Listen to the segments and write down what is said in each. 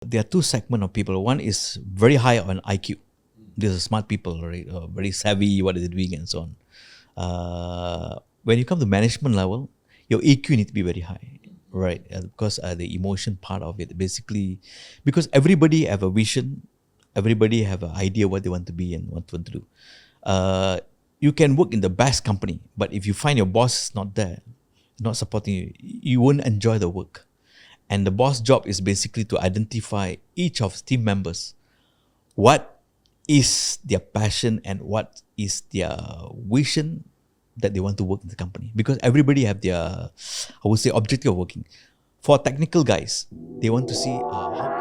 There are two segments of people. One is very high on IQ. These are smart people, right? Very savvy, what is it doing and so on. When you come to management level, your EQ need to be very high, right? Because the emotion part of it, basically, because everybody have a vision, everybody have an idea what they want to be and what they want to do. You can work in the best company, but if you find your boss is not there, not supporting you, you won't enjoy the work. And the boss job is basically to identify each of team members, what is their passion and what is their vision that they want to work in the company. Because everybody have their, I would say, objective of working. For technical guys, they want to see how.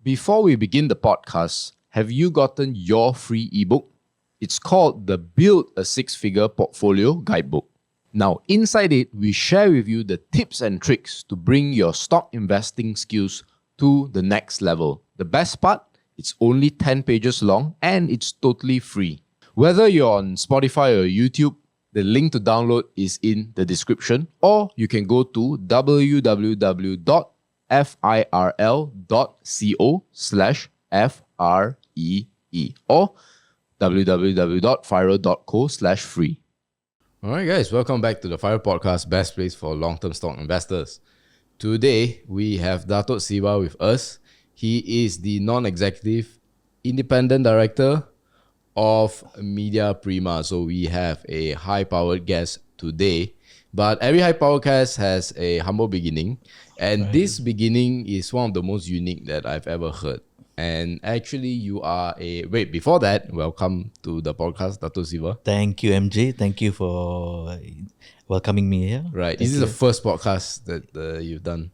Before we begin the podcast, have you gotten your free ebook? It's called the Build a Six-Figure Portfolio Guidebook. Now, inside it, we share with you the tips and tricks to bring your stock investing skills to the next level. The best part, it's only 10 pages long and it's totally free. Whether you're on Spotify or YouTube, the link to download is in the description, or you can go to www.firl.co/FREE or www.firl.co/free. Alright guys, welcome back to the FIRL Podcast, best place for long-term stock investors. Today, we have Dato Siva with us. He is the non-executive independent director of Media Prima. So we have a high-powered guest today. But every high-powered guest has a humble beginning. And this beginning is one of the most unique that I've ever heard. And actually, you are a... Wait, before that, welcome to the podcast, Dato Siva. Thank you, MJ. Thank you for welcoming me here. Right. This is the first podcast that you've done.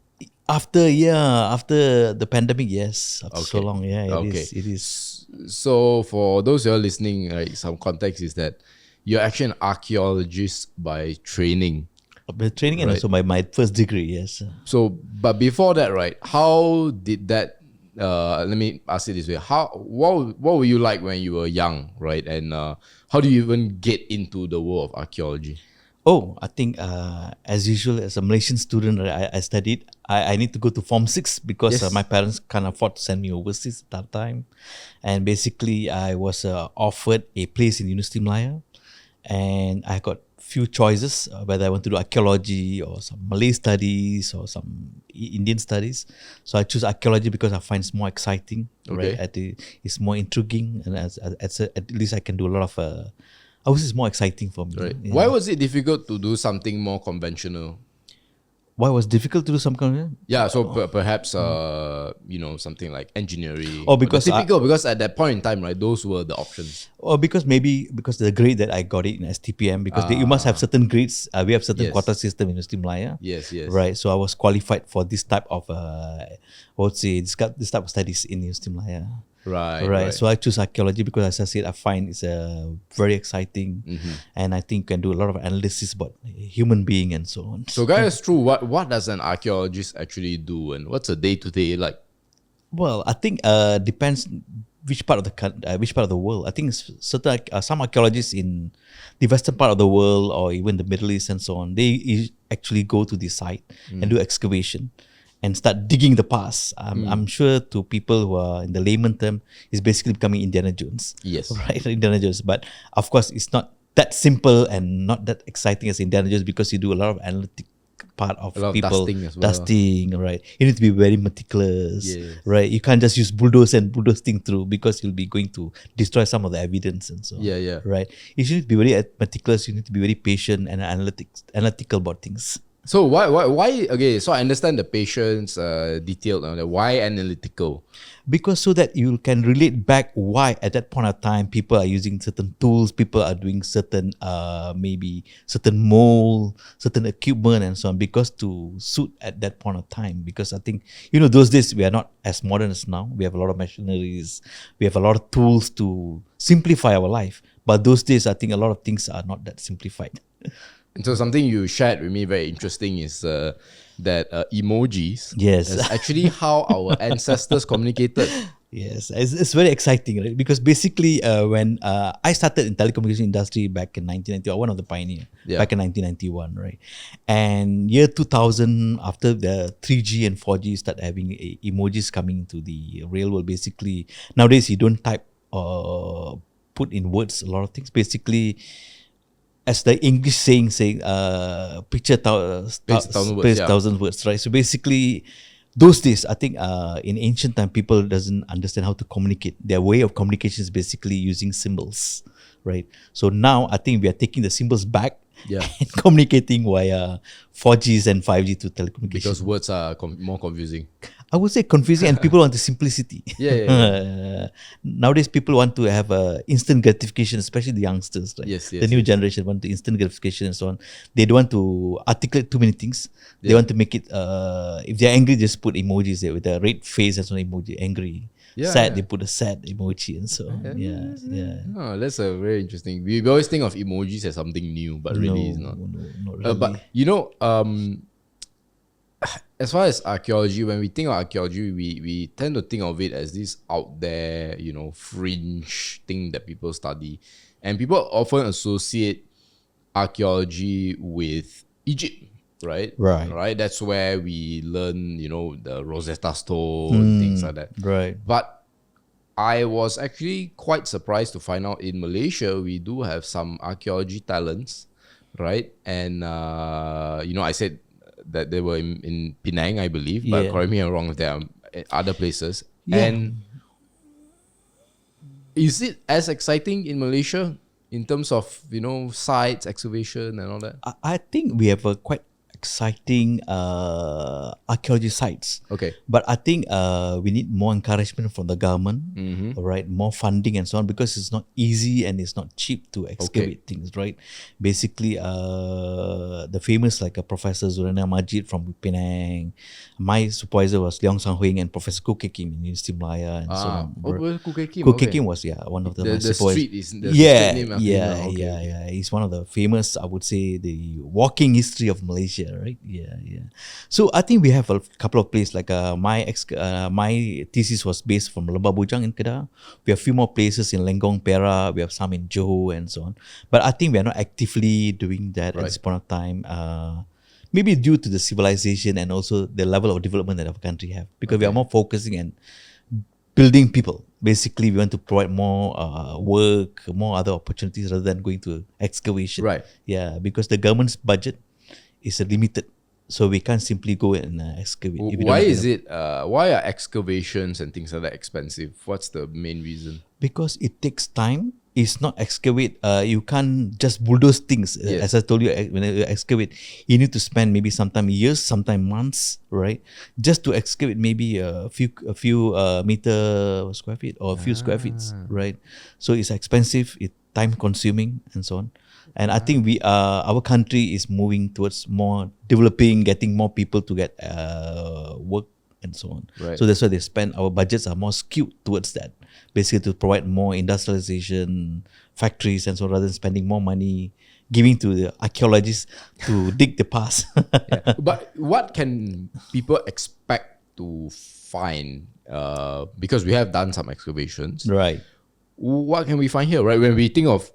After the pandemic, yes. After so long, yeah, it is. So for those who are listening, right, some context is that you're actually an archaeologist by training. By training and also my first degree, yes. So, but before that, right, how did that, let me ask it this way. What were you like when you were young, right? And how do you even get into the world of archaeology? Oh, I think as usual, as a Malaysian student, I studied. I need to go to Form 6 because my parents can't afford to send me overseas at that time. And basically, I was offered a place in University Malaya. And I got few choices, whether I want to do archaeology or some Malay studies or some Indian studies. So I choose archaeology because I find it's more exciting, right? It's more intriguing, and at least I can do a lot of... I would say it's more exciting for me. Right. Yeah. Why was it difficult to do something more conventional? Why was it difficult to do some kind of... Yeah, so perhaps something like engineering. Oh, because because at that point in time, right, those were the options. Or because the grade that I got it in STPM, because you must have certain grades. We have certain quota system in University Malaya. Yes. Right. So I was qualified for this type of I would say this type of studies in University Malaya. Right. So I choose archaeology because, as I said, I find it's very exciting, and I think you can do a lot of analysis about human being and so on. So, guys, true. What does an archaeologist actually do, and what's a day-to-day like? Well, I think depends which part of the world. I think some archaeologists in the western part of the world or even the Middle East and so on, they actually go to the site and do excavation and start digging the past. I'm sure to people who are in the layman term, it's basically becoming Indiana Jones. Yes. Right, Indiana Jones. But of course, it's not that simple and not that exciting as Indiana Jones because you do a lot of analytic part of people. Dusting as well. Dusting, right. You need to be very meticulous, right? You can't just use bulldoze thing through because you'll be going to destroy some of the evidence and so on. Yeah. Right. You need to be very meticulous. You need to be very patient and analytical about things. So why? Okay, so I understand the patience, detailed, why analytical? Because so that you can relate back why at that point of time people are using certain tools, people are doing certain maybe certain mold, certain equipment and so on, because to suit at that point of time. Because I think those days we are not as modern as now. We have a lot of machineries, we have a lot of tools to simplify our life. But those days I think a lot of things are not that simplified. And so something you shared with me very interesting is that emojis. Yes. That's actually how our ancestors communicated. Yes, it's very exciting, right? Because basically, when I started in telecommunication industry back in 1991, one of the pioneer Yeah. back in 1991, right? And year 2000, after the 3G and 4G start having emojis coming into the real world, basically nowadays you don't type or put in words a lot of things. Basically, as the English saying, picture Space 1,000 words, yeah. 1,000 words, right? So basically, those days, I think in ancient time, people doesn't understand how to communicate. Their way of communication is basically using symbols, right? So now I think we are taking the symbols back Yeah. and communicating via 4Gs and 5G to telecommunication. Because words are more confusing. I would say confusing, and people want the simplicity. Yeah. Nowadays, people want to have instant gratification, especially the youngsters. Right? Yes, The new generation want the instant gratification and so on. They don't want to articulate too many things. They want to make it. If they're angry, just put emojis there with a red face and so on emoji. Angry, sad. They put a sad emoji and so on. Yeah. Oh, that's a very interesting. We always think of emojis as something new, but really it's not. No, not really. But as far as archaeology, when we think of archaeology, we tend to think of it as this out there, fringe thing that people study. And people often associate archaeology with Egypt, right? Right. That's where we learn, the Rosetta Stone, things like that. Right. But I was actually quite surprised to find out in Malaysia, we do have some archaeology talents, right? And, I said that they were in Penang, I believe, but correct me if I'm wrong if there are other places. Yeah. And is it as exciting in Malaysia in terms of, sites, excavation and all that? I think we have a quite exciting archaeology sites. Okay. But I think we need more encouragement from the government, right? More funding and so on, because it's not easy and it's not cheap to excavate things, right? Basically, the famous Professor Zurana Majid from Penang, my supervisor was Leong Sang Huing and Professor Koo Kek Kim in University of Malaya and so on. Koo Kek Kim. Koo Kek Kim was one of the street is the street name. Yeah. He's one of the famous, I would say, the walking history of Malaysia. Right? Yeah. So I think we have a couple of places my thesis was based from Lembah Bujang in Kedah. We have a few more places in Lenggong, Perak. We have some in Johor and so on. But I think we are not actively doing that at this point of time. Maybe due to the civilization and also the level of development that our country have, because we are more focusing and building people. Basically, we want to provide more work, more other opportunities rather than going to excavation. Right. Yeah, because the government's budget is limited, so we can't simply go and excavate. Why are excavations and things like that expensive? What's the main reason? Because it takes time. It's not excavate. You can't just bulldoze things. As I told you, when you excavate, you need to spend maybe sometime years, sometime months, right? Just to excavate maybe a few meter square feet or a few square feet, right? So it's expensive, it's time consuming and so on. And I think our country is moving towards more developing, getting more people to get work and so on. Right. So that's why our budgets are more skewed towards that, basically to provide more industrialization, factories and so on, rather than spending more money giving to the archaeologists to dig the past. But what can people expect to find? Because we have done some excavations. Right. What can we find here, right? When we think of,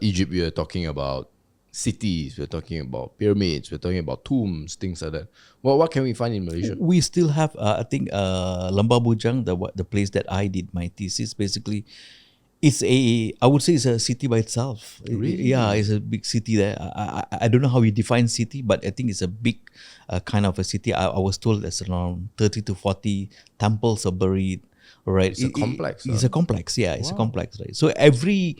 Egypt, we are talking about cities, we're talking about pyramids, we're talking about tombs, things like that. Well, what can we find in Malaysia? We still have, I think, Lembah Bujang, the place that I did my thesis. Basically, I would say it's a city by itself. Really? Yeah, it's a big city there. I don't know how we define city, but I think it's a big kind of a city. I was told there's around 30 to 40 temples are buried. Right, it's a complex. It's a complex, it's a complex, right? So every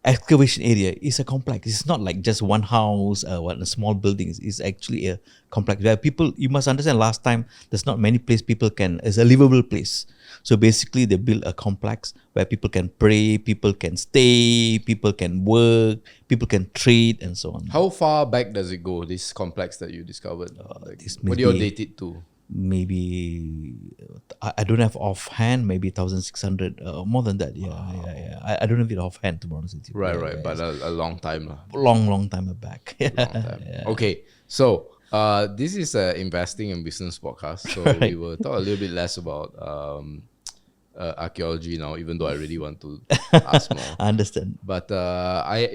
excavation area is a complex. It's not like just one house, a small building. It's actually a complex. Where people, you must understand, last time there's not many place it's a livable place. So basically, they build a complex where people can pray, people can stay, people can work, people can trade, and so on. How far back does it go? This complex that you discovered. What do you date it to? Maybe I don't have offhand. Maybe 1,600, more than that. Yeah. I don't have it offhand, to be honest with you. Right. But a long time. Long time back. Long time. Okay, so This is an investing and business podcast, so Right. we will talk a little bit less about archaeology now, even though I really want to ask more. I understand. But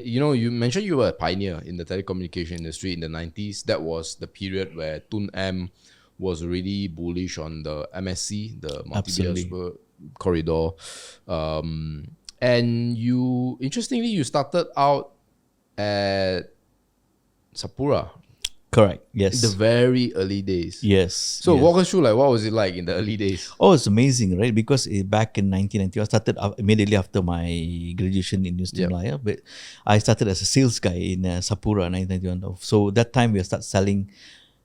you mentioned you were a pioneer in the telecommunication industry in the 90s. That was the period where Tun M was really bullish on the MSC, the multi-media Absolutely. super corridor. And interestingly, you started out at Sapura Correct. in Yes. the very early days. Yes. So yes. walk us through, like, what was it like in the early days? Oh, it's amazing, right? Because back in 1990, I started immediately after my graduation in University Yep. Malaya. But I started as a sales guy in Sapura, 1991. So that time we start selling.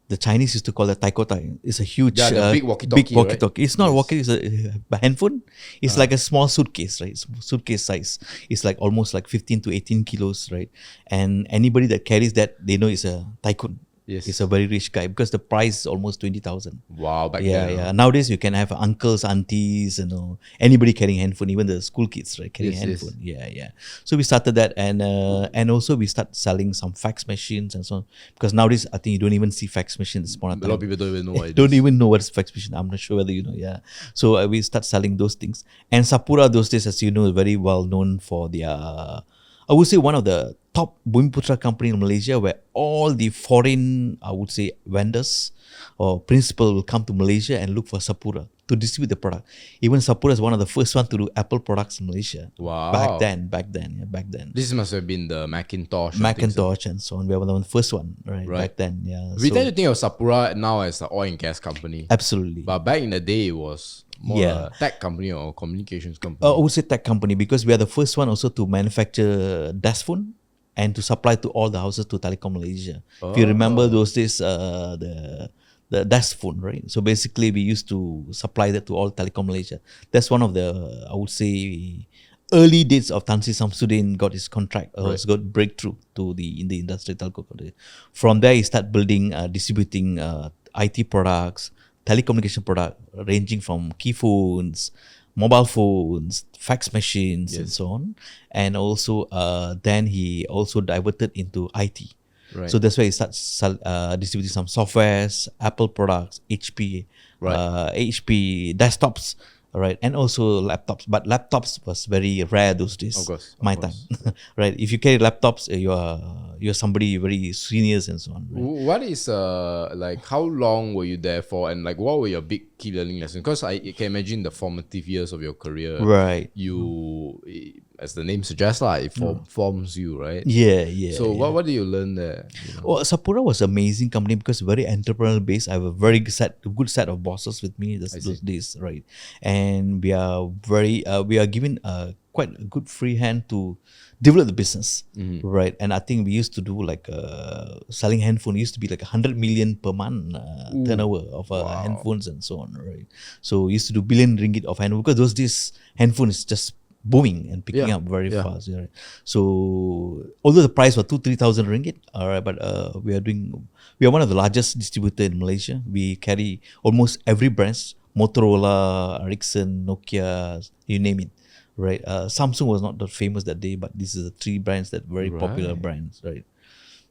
The Chinese used to call it taikotai. It's a huge, Yeah, the big walkie-talkie, right? It's not Yes. a walkie. It's a handphone. It's like a small suitcase, right? It's suitcase size. It's like almost like 15 to 18 kilos, right? And anybody that carries that, they know it's a tycoon. Yes. It's a very rich guy because the price is almost 20,000. Wow, back Yeah, then. yeah. Nowadays you can have uncles, aunties, anybody carrying handphone, even the school kids, right, carrying Yes, yes. handphone. Yeah, yeah. So we started that, and also we start selling some fax machines and so on. Because nowadays I think you don't even see fax machines. A lot of people don't even know what it Don't is. even know what's fax machine. I'm not sure whether you know. Yeah. So we start selling those things. And Sapura those days, as you know, is very well known for their. I would say one of the top Bumiputra company in Malaysia, where all the foreign, I would say, vendors or principal will come to Malaysia and look for Sapura to distribute the product. Even Sapura is one of the first one to do Apple products in Malaysia. Wow. Back then. This must have been the Macintosh. I think so. Macintosh and so on. We were the first one, right? Right. Back then, yeah. We So- tend to think of Sapura now as an oil and gas company. absolutely. But back in the day, it was more Yeah. a tech company or communications company. I would say tech company because we are the first one also to manufacture desk phone and to supply to all the houses to Telecom Malaysia. If you remember those days, the desk phone, right? So basically, we used to supply that to all Telecom Malaysia. That's one of the, I would say, early days of Tan Sri Samsudin got his contract, got breakthrough to in the industry telco. From there, he started building, distributing IT products, telecommunication product ranging from key phones, mobile phones, fax machines, and so on. And also, then he also diverted into IT. Right. So that's why he starts distributing some softwares, Apple products, HP, HP desktops, right, and also laptops. But laptops was very rare those days. Of course, of my course. time, right? If you carry laptops, you're somebody very seniors and so on. Right? What is like, how long were you there for, and like what were your big key learning lessons? Because I can imagine the formative years of your career. Right. You, as the name suggests, it forms you, right? Yeah, yeah. So yeah. what did you learn there? You know? Well, Sapura was an amazing company because very entrepreneurial based. I have a very good set of bosses with me those days, right? And we are given quite a good free hand to develop the business, right? And I think we used to do like selling handphone used to be like 100 million per month turnover of handphones and so on, right? So we used to do billion ringgit of handphone because those days handphone is just booming and picking up very fast. Right? So although the price was 2,000-3,000 ringgit, all right, but we are one of the largest distributor in Malaysia. We carry almost every brand: Motorola, Ericsson, Nokia, you name it. Right, Samsung was not that famous that day, but these are the three brands that very popular brands. Right.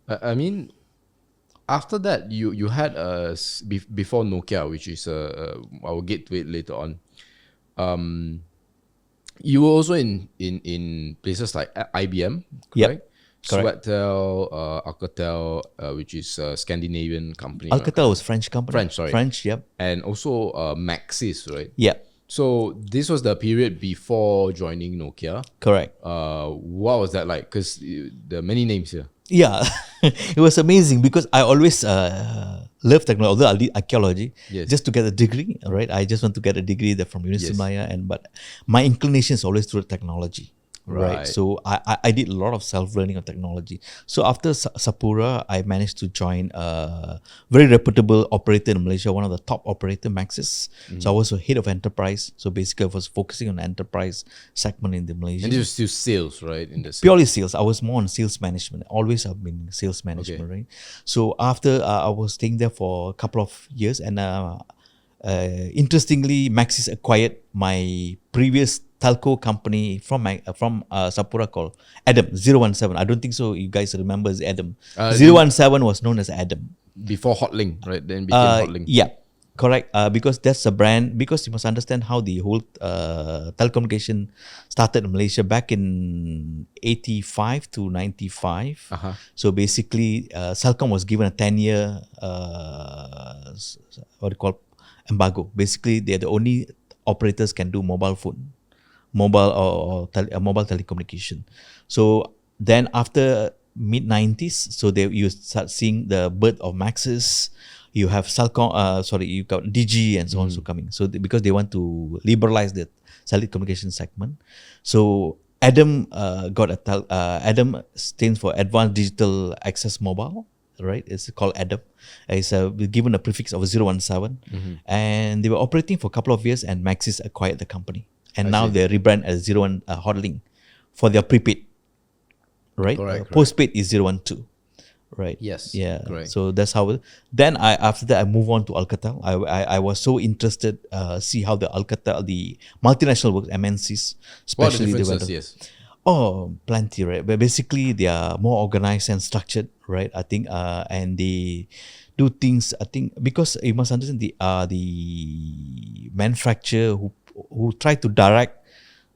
I mean, after that, you had before Nokia, which is I will get to it later on. You were also in places like IBM, correct? Correct. Swetel, Alcatel, which is a Scandinavian company. Alcatel was French company. French, sorry. French, yep. And also Maxis, right? Yeah, So this was the period before joining Nokia. correct. What was that like? Because there are many names here. Yeah, it was amazing because I always love technology. Although I did archaeology, just to get a degree, right? I just want to get a degree there from University of Malaya, but my inclination is always through technology. Right. So I did a lot of self-learning of technology. So after Sapura, I managed to join a very reputable operator in Malaysia, one of the top operator, Maxis. So I was a head of enterprise. So basically I was focusing on enterprise segment in the Malaysia. And this was still sales, right? In the Purely sales. I was more on sales management. Always have been sales management, right? So after I was staying there for a couple of years, and interestingly, Maxis acquired my previous telco company from Sapura called Adam 017. I don't think so. You guys remember as Adam. 017 was known as Adam. before Hotlink, right? Then became Hotlink. Yeah, correct. Because that's a brand. Because you must understand how the whole telecommunication started in Malaysia back in 85 to 95. Uh-huh. So basically, Celcom was given a 10-year what do you call embargo. Basically, they're the only operators can do mobile phone, mobile telecommunication. So then after mid 90s, so you start seeing the birth of Maxis. You have Celcom, you got Digi and so on so coming. So because they want to liberalize the telecommunication segment, so Adam Adam stands for Advanced Digital Access Mobile, right? It's called Adam. It's given a prefix of 017, and they were operating for a couple of years, and Maxis acquired the company, and now they rebrand as 01 Hotlink for their prepaid, right? Correct. Postpaid is 012. Right. Yes. Yeah. Correct. So that's how. Then after that I move on to Alcatel. I was so interested see how the Alcatel, the multinational works, MNCs, What are the especially differences? Yes. Oh, plenty, right? But basically they are more organized and structured, right? I think and they do things. I think because you must understand the manufacturer who try to direct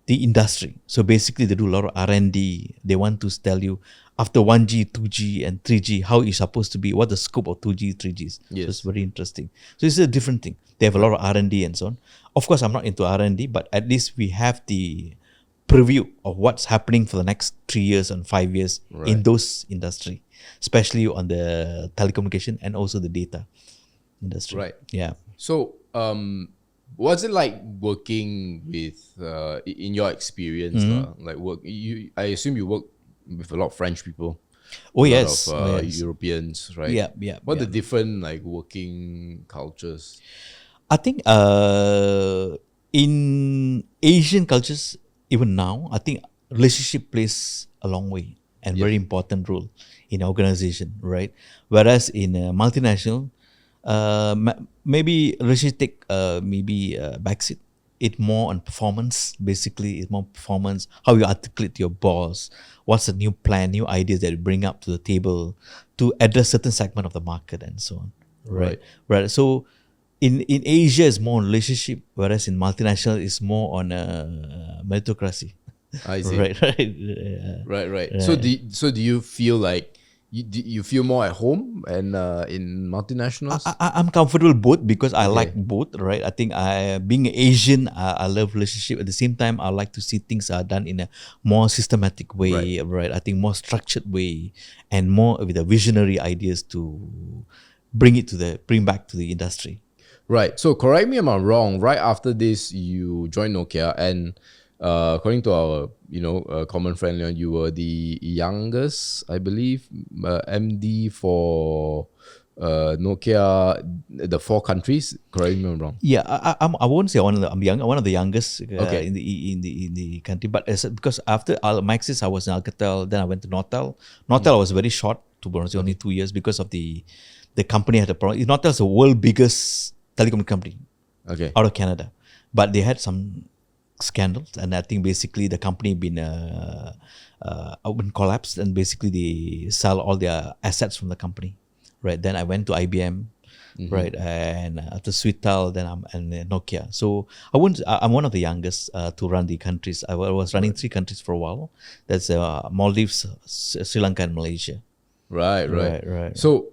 the industry. So basically they do a lot of R&D. They want to tell you after 1G, 2G and 3G, how it's supposed to be, what the scope of 2G, 3Gs. Yes. So it's very interesting. So it's a different thing. They have a lot of R&D and so on. Of course, I'm not into R&D, but at least we have the preview of what's happening for the next 3 years and 5 years in those industry, especially on the telecommunication and also the data industry. Right. Yeah. So, what's it like working with, in your experience, like I assume you work with a lot of French people. Oh yes. A lot of Europeans, right? Yeah. What are the different like working cultures? I think in Asian cultures, even now, I think relationship plays a long way and very important role in organization, right? Whereas in a multinational, maybe relationship take backseat. It more on performance. Basically, it's more performance. How you articulate your boss. What's the new plan, new ideas that you bring up to the table to address certain segment of the market and so on. Right. So in Asia, it's more on relationship, whereas in multinational, it's more on meritocracy. I see. Right. Right. So do you feel like you feel more at home and in multinationals? I'm comfortable both because I like both, right? I think being Asian, I love relationship. At the same time, I like to see things are done in a more systematic way, right? I think more structured way and more with the visionary ideas to bring back to the industry. Right. So correct me if I'm wrong. Right after this, you joined Nokia, and according to our common friend Leon, you were the youngest, I believe, MD for Nokia, the 4 countries. Correct me if I'm wrong. Yeah, I won't say one of the youngest in the country, but because after Maxis, I was in Alcatel, then I went to Nortel. Nortel was very short, to be honest, only 2 years because of the company had a problem. Nortel is the world's biggest telecom company out of Canada, but they had some scandals, and I think basically the company been collapsed, and basically they sell all their assets from the company. Right. Then I went to IBM, right, and after Switel, then I'm Nokia. So I'm one of the youngest to run the countries. I was running 3 countries for a while. That's Maldives, Sri Lanka, and Malaysia. Right. So,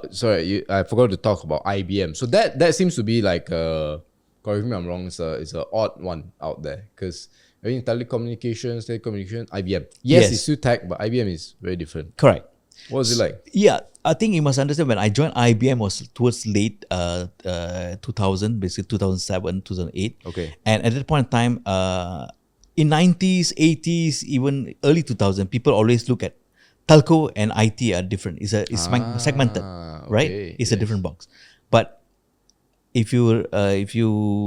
sorry, I forgot to talk about IBM. So that seems to be like, correct me if I'm wrong, it's a odd one out there, because I mean telecommunication, IBM. Yes, it's still tech, but IBM is very different. Correct. What was it like? Yeah, I think you must understand when I joined IBM was towards late 2000, basically 2007, 2008. Okay. And at that point in time, in 90s, 80s, even early 2000, people always look at telco and IT are different. It's segmented, right? It's a different box. But if you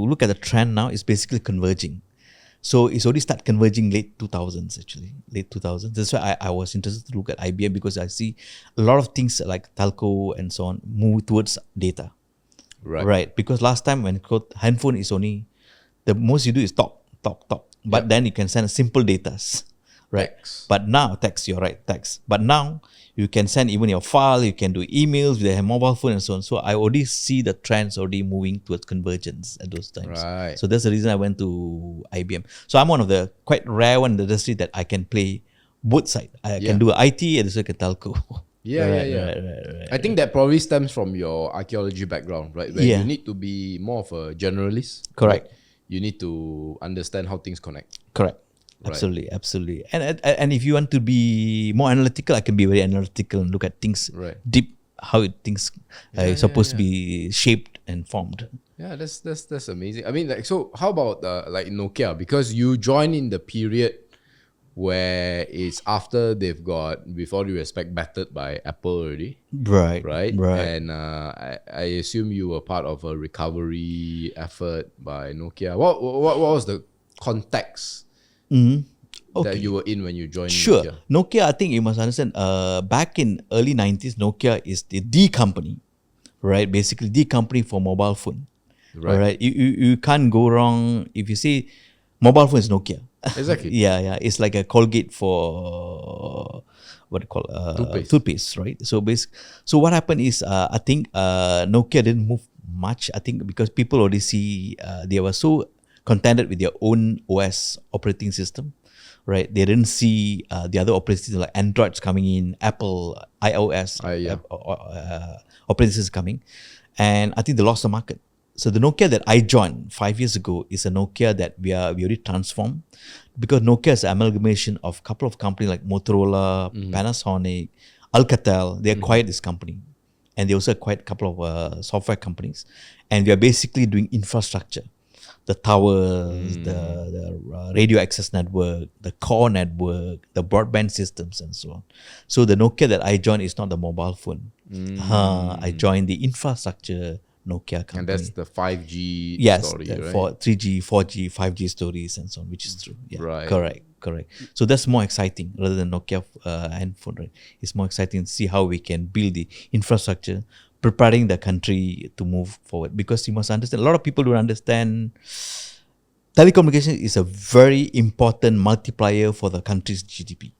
look at the trend now, it's basically converging. So it's already start converging late 2000s, actually. Late 2000s. That's why I was interested to look at IBM, because I see a lot of things like telco and so on move towards data. Right. Because last time when handphone is only, the most you do is talk. But then you can send simple data. right? Text. But now, text, you're right, text. But now, you can send even your file, you can do emails with a mobile phone and so on. So I already see the trends already moving towards convergence at those times. Right. So that's the reason I went to IBM. So I'm one of the quite rare one in the industry that I can play both sides. I can do IT and also can telco. Yeah, Right. I think that probably stems from your archaeology background, right? Where Yeah. you need to be more of a generalist. Correct. Right? You need to understand how things connect. Correct. Right. Absolutely. And if you want to be more analytical, I can be very analytical and look at things Right. deep, how things are supposed to be shaped and formed. Yeah, that's amazing. I mean, like, so how about like Nokia? Because you join in the period where it's after they've got, with all due respect, battered by Apple already, Right. right? And I assume you were part of a recovery effort by Nokia. What was the context that you were in when you joined Sure. Nokia? Nokia, I think you must understand, back in early 90s, Nokia is the company, right? Basically, the company for mobile phone. Right. All right. You can't go wrong if you say mobile phone is Nokia. Exactly. Yeah. It's like a Colgate for what do you call toothpaste, right? So what happened is I think Nokia didn't move much. I think because people already see they were so contented with their own OS operating system, right? They didn't see the other operating systems like Androids coming in, Apple iOS operating systems coming, and I think they lost the market. So the Nokia that I joined 5 years ago is a Nokia that we already transformed, because Nokia is an amalgamation of a couple of companies like Motorola, Panasonic, Alcatel. They acquired this company, and they also acquired a couple of software companies, and we are basically doing infrastructure, the towers, the radio access network, the core network, the broadband systems, and so on. So the Nokia that I joined is not the mobile phone. I joined the infrastructure Nokia company. And that's the 5G story, right? For 3G, 4G, 5G stories and so on, which is true. Yeah, Right. Correct. So that's more exciting rather than Nokia handphone, right? It's more exciting to see how we can build the infrastructure, preparing the country to move forward. Because you must understand, a lot of people don't understand, telecommunication is a very important multiplier for the country's GDP.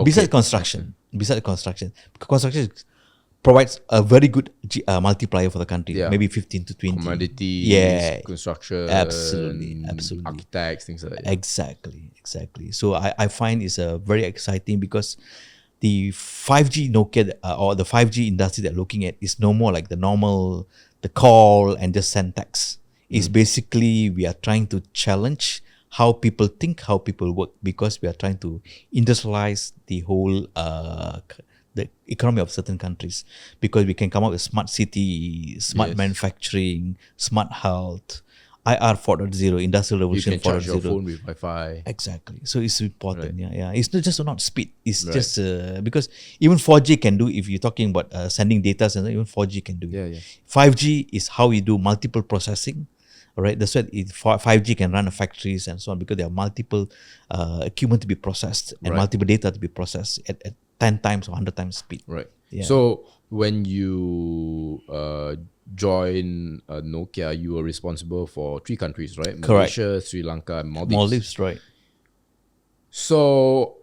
Besides construction, because construction provides a very good multiplier for the country, maybe 15 to 20. Commodities, construction, absolutely. architects, things like that. Exactly. So I find it's a very exciting, because the 5G Nokia or the 5G industry that looking at is no more like the normal, the call and just send text. It's basically we are trying to challenge how people think, how people work, because we are trying to industrialize the whole the economy of certain countries, because we can come up with smart city, smart manufacturing, smart health, IR 4.0, industrial revolution 4.0. You can charge your phone with Wi-Fi. Exactly. So it's important. Yeah. It's not just not speed. It's just because even 4G can do, if you're talking about sending data, and even 4G can do it. Yeah. 5G is how you do multiple processing. All right, that's why 5G can run factories and so on, because there are multiple equipment to be processed and multiple data to be processed at 10 times or 100 times speed. Right. Yeah. So when you joined Nokia, you were responsible for 3 countries, right? Correct. Malaysia, Sri Lanka, and Maldives. Maldives, right. So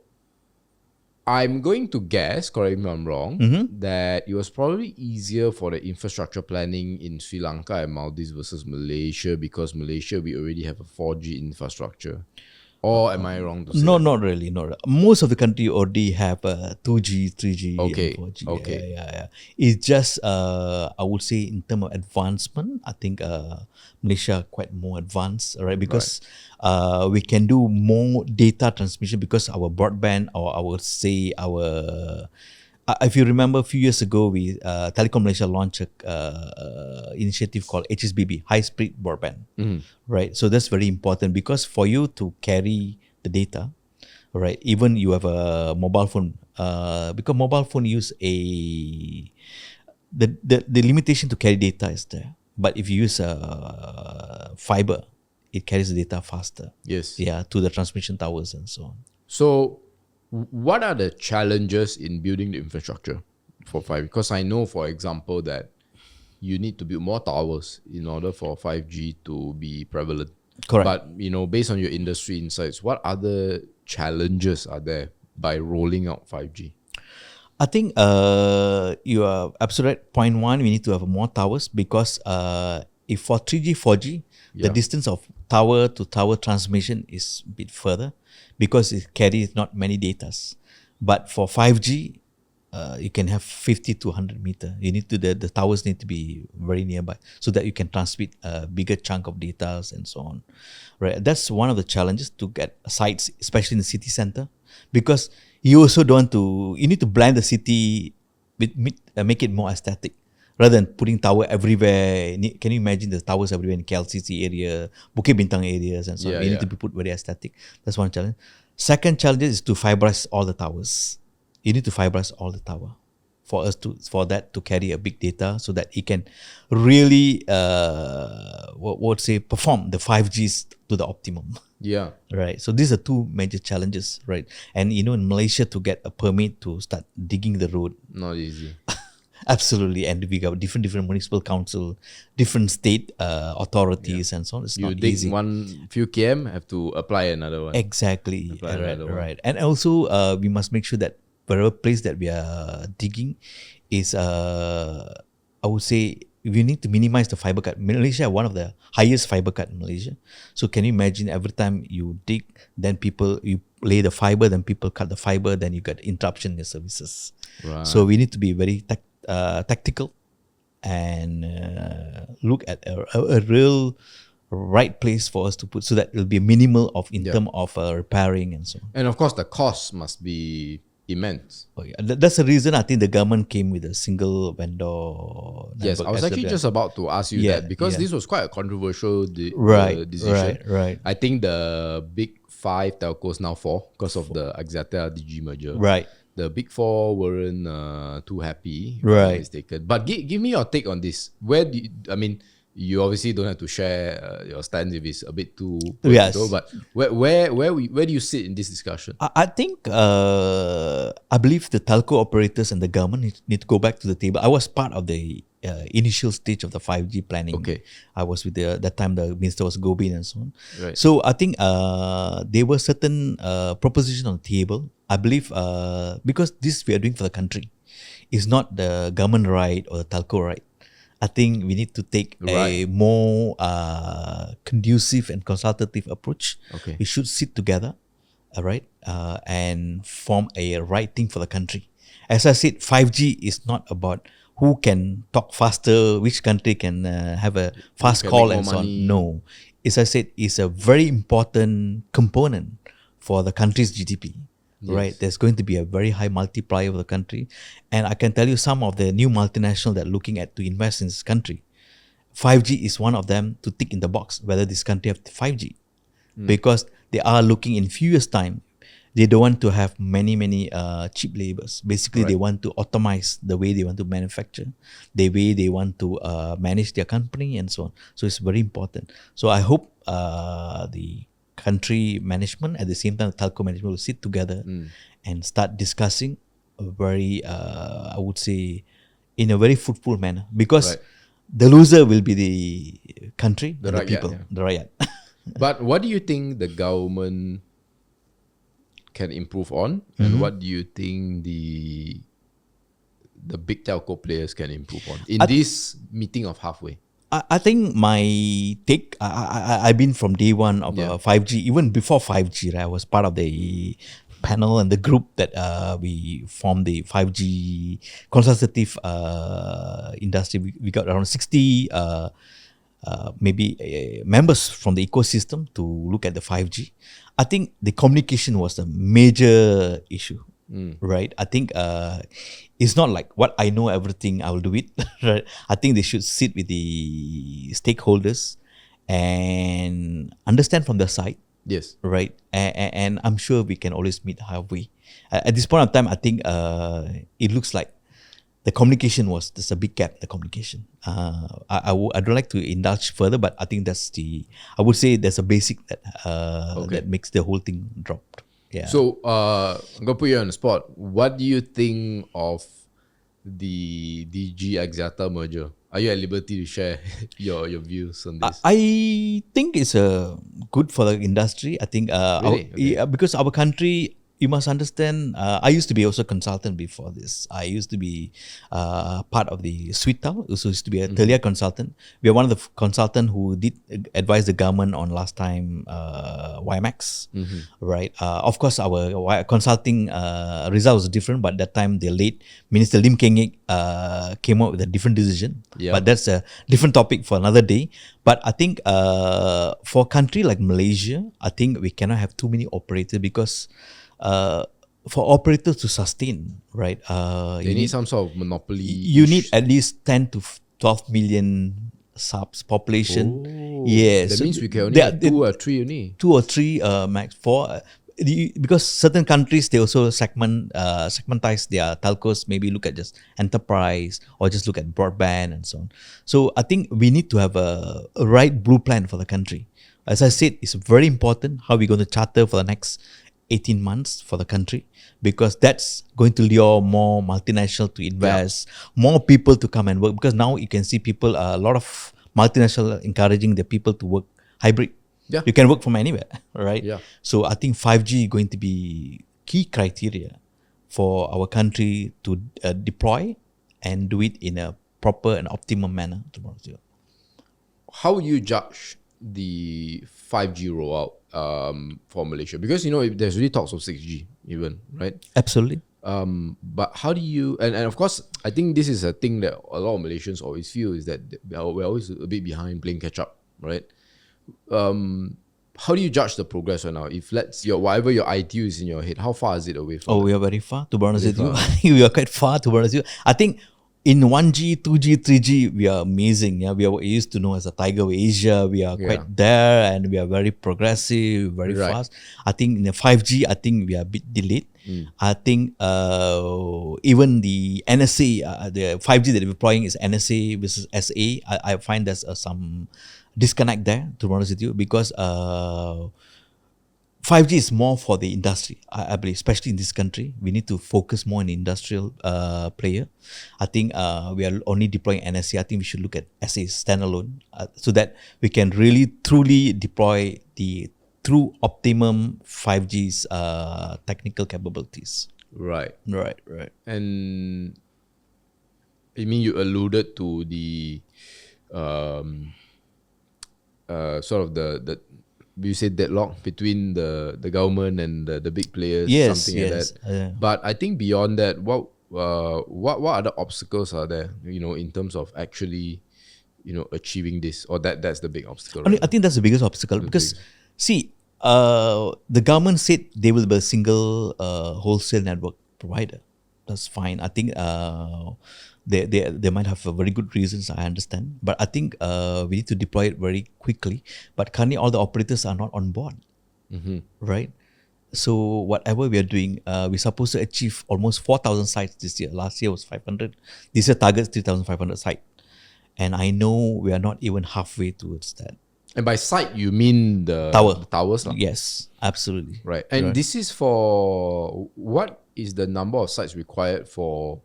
I'm going to guess, correct me if I'm wrong, that it was probably easier for the infrastructure planning in Sri Lanka and Maldives versus Malaysia, because Malaysia, we already have a 4G infrastructure. Or am I wrong to say? No, not really. Most of the country already have 2G, 3G, and 4G. Okay. Yeah. It's just, I would say, in terms of advancement, I think Malaysia quite more advanced, right? Because we can do more data transmission, because our broadband, or I would say our... if you remember, a few years ago, we Telecom Malaysia launched a initiative called HSBB, High Speed Broadband, right? So that's very important, because for you to carry the data, right? Even you have a mobile phone, because mobile phone use the limitation to carry data is there. But if you use fiber, it carries the data faster. Yes. Yeah, to the transmission towers and so on. So what are the challenges in building the infrastructure for 5G? Because I know, for example, that you need to build more towers in order for 5G to be prevalent. Correct. But, based on your industry insights, what other challenges are there by rolling out 5G? I think you are absolute right. Point one, we need to have more towers because if for 3G, 4G, the Yeah. distance of tower to tower transmission is a bit further because it carries not many datas. But for 5G, you can have 50 to 100 meter. You need to the towers need to be very nearby so that you can transmit a bigger chunk of data and so on. Right, that's one of the challenges to get sites, especially in the city center, because you also don't want to. You need to blend the city with make it more aesthetic rather than putting tower everywhere. Can you imagine the towers everywhere in KLCC area, Bukit Bintang areas, and so on? Yeah, You need yeah. to be put very aesthetic. That's one challenge. Second challenge is to fiberize all the towers. You need to fiberize all the tower for that to carry a big data so that it can really perform the 5Gs to the optimum. Yeah. Right. So these are two major challenges, right? And in Malaysia to get a permit to start digging the road, Not easy. absolutely. And we got different municipal council, different state authorities, and so on. It's You not dig easy. one few km, have to apply another one. Exactly. Apply Right. another one. Right. And also, we must make sure that wherever place that we are digging is, I would say, we need to minimize the fiber cut. Malaysia, one of the highest fiber cut in Malaysia. So can you imagine every time you dig, then you lay the fiber, then people cut the fiber, then you get interruption in the services. Right. So we need to be very tactical and look at a real right place for us to put so that it'll be minimal of in term of repairing and so on. And of course, the cost must be immense. Oh, yeah. That's the reason I think the government came with a single vendor. Yes, I was actually just about to ask you Yeah, that because yeah. this was quite a controversial decision. Right. I think the big five telcos, now four, because of the Axiata Digi merger. Right. The big four weren't too happy, if I'm Right. not mistaken. But give me your take on this. You obviously don't have to share your stance if it's a bit too Yes. political, but where do you sit in this discussion? I think I believe the telco operators and the government need to go back to the table. I was part of the initial stage of the 5G planning. Okay. I was with that time the minister was Gobin and so on. Right. So I think there were certain propositions on the table. I believe because this we are doing for the country, it's not the government right or the telco right. I think we need to take a more conducive and consultative approach. Okay. We should sit together, all right, and form a right thing for the country. As I said, 5G is not about who can talk faster, which country can have a fast can call make and more so money. on. No, as I said, it's a very important component for the country's GDP. Right, there's going to be a very high multiplier of the country, and I can tell you some of the new multinational that are looking at to invest in this country. 5G is one of them to tick in the box whether this country have 5G, because they are looking in few years time. They don't want to have many cheap labors. Basically, they want to automate the way they want to manufacture, the way they want to manage their company and so on. So it's very important. So I hope the country management at the same time the telco management will sit together and start discussing a very I would say in a very fruitful manner, because the loser will be the country, the rakyat, people, yeah. the rakyat. But what do you think the government can improve on, and what do you think the big telco players can improve on in this meeting of halfway? I think my take, I've been from day one of 5G, even before 5G, right? I was part of the panel and the group that we formed the 5G consultative industry. We got around 60 members from the ecosystem to look at the 5G. I think the communication was a major issue. Right, I think it's not like what I know everything I will do it. Right, I think they should sit with the stakeholders and understand from their side. Yes. Right, and I'm sure we can always meet halfway. At this point of time, I think it looks like the communication there's a big gap. The communication. I don't like to indulge further, but I think I would say there's a basic that that makes the whole thing dropped. Yeah. So I'm gonna put you on the spot. What do you think of the Digi Axiata merger? Are you at liberty to share your views on this? I think it's good for the industry. I think Really? Okay. because our country you must understand, I used to be also consultant before this. I used to be part of the Sweetal, also used to be a Telia consultant. We are one of the consultant who did advise the government on last time YMAX, right? Of course, our consulting result was different, but that time the late Minister Lim Keng Yeek came up with a different decision. Yeah. But that's a different topic for another day. But I think for a country like Malaysia, I think we cannot have too many operators because for operators to sustain, right? They need some sort of monopoly. You need at least 10 to 12 million subs population. Oh, Yes. that So means we can only have 2 or 3 only. 2 or 3 max for because certain countries they also segmentize their telcos, maybe look at just enterprise or just look at broadband and so on. So I think we need to have a right blue plan for the country. As I said, it's very important how we're going to charter for the next 18 months for the country, because that's going to lure more multinational to invest, more people to come and work, because now you can see people, a lot of multinational encouraging the people to work hybrid. Yeah. You can work from anywhere, right? Yeah. So I think 5G is going to be key criteria for our country to deploy and do it in a proper and optimum manner tomorrow. How would you judge the 5G rollout for Malaysia? Because, you know, there's really talks of 6G even, right? Absolutely. But how do you, and of course, I think this is a thing that a lot of Malaysians always feel, is that we're always a bit behind playing catch up, right? How do you judge the progress right now? If whatever your ITU is in your head, how far is it away from? Oh, we are very far, to be honest with you. We are quite far, to be honest with you. I think in 1G, 2G, 3G, we are amazing. Yeah, we are used to know as a Tiger of Asia. We are quite there, and we are very progressive, very fast. I think in the 5G, I think we are a bit delayed. I think even the NSA, the 5G that we're deploying is NSA versus SA. I find there's some disconnect there, to be honest with you, because 5G is more for the industry, I believe, especially in this country. We need to focus more on the industrial player. I think we are only deploying NSA. I think we should look at SA standalone so that we can really truly deploy the true optimum 5G's technical capabilities. Right. And I mean, you alluded to the sort of the you said deadlock between the government and the big players, something like that. But I think beyond that, what other obstacles are there, you know, in terms of actually, you know, achieving this, or that's the big obstacle? I think that's the biggest obstacle, because see, the government said they will be a single wholesale network provider. That's fine. I think they might have very good reasons, I understand. But I think we need to deploy it very quickly. But currently, all the operators are not on board, right? So whatever we are doing, we're supposed to achieve almost 4,000 sites this year. Last year was 500. This year target 3,500 sites. And I know we are not even halfway towards that. And by site, you mean the towers? Yes, absolutely. Right. And this is for, what is the number of sites required for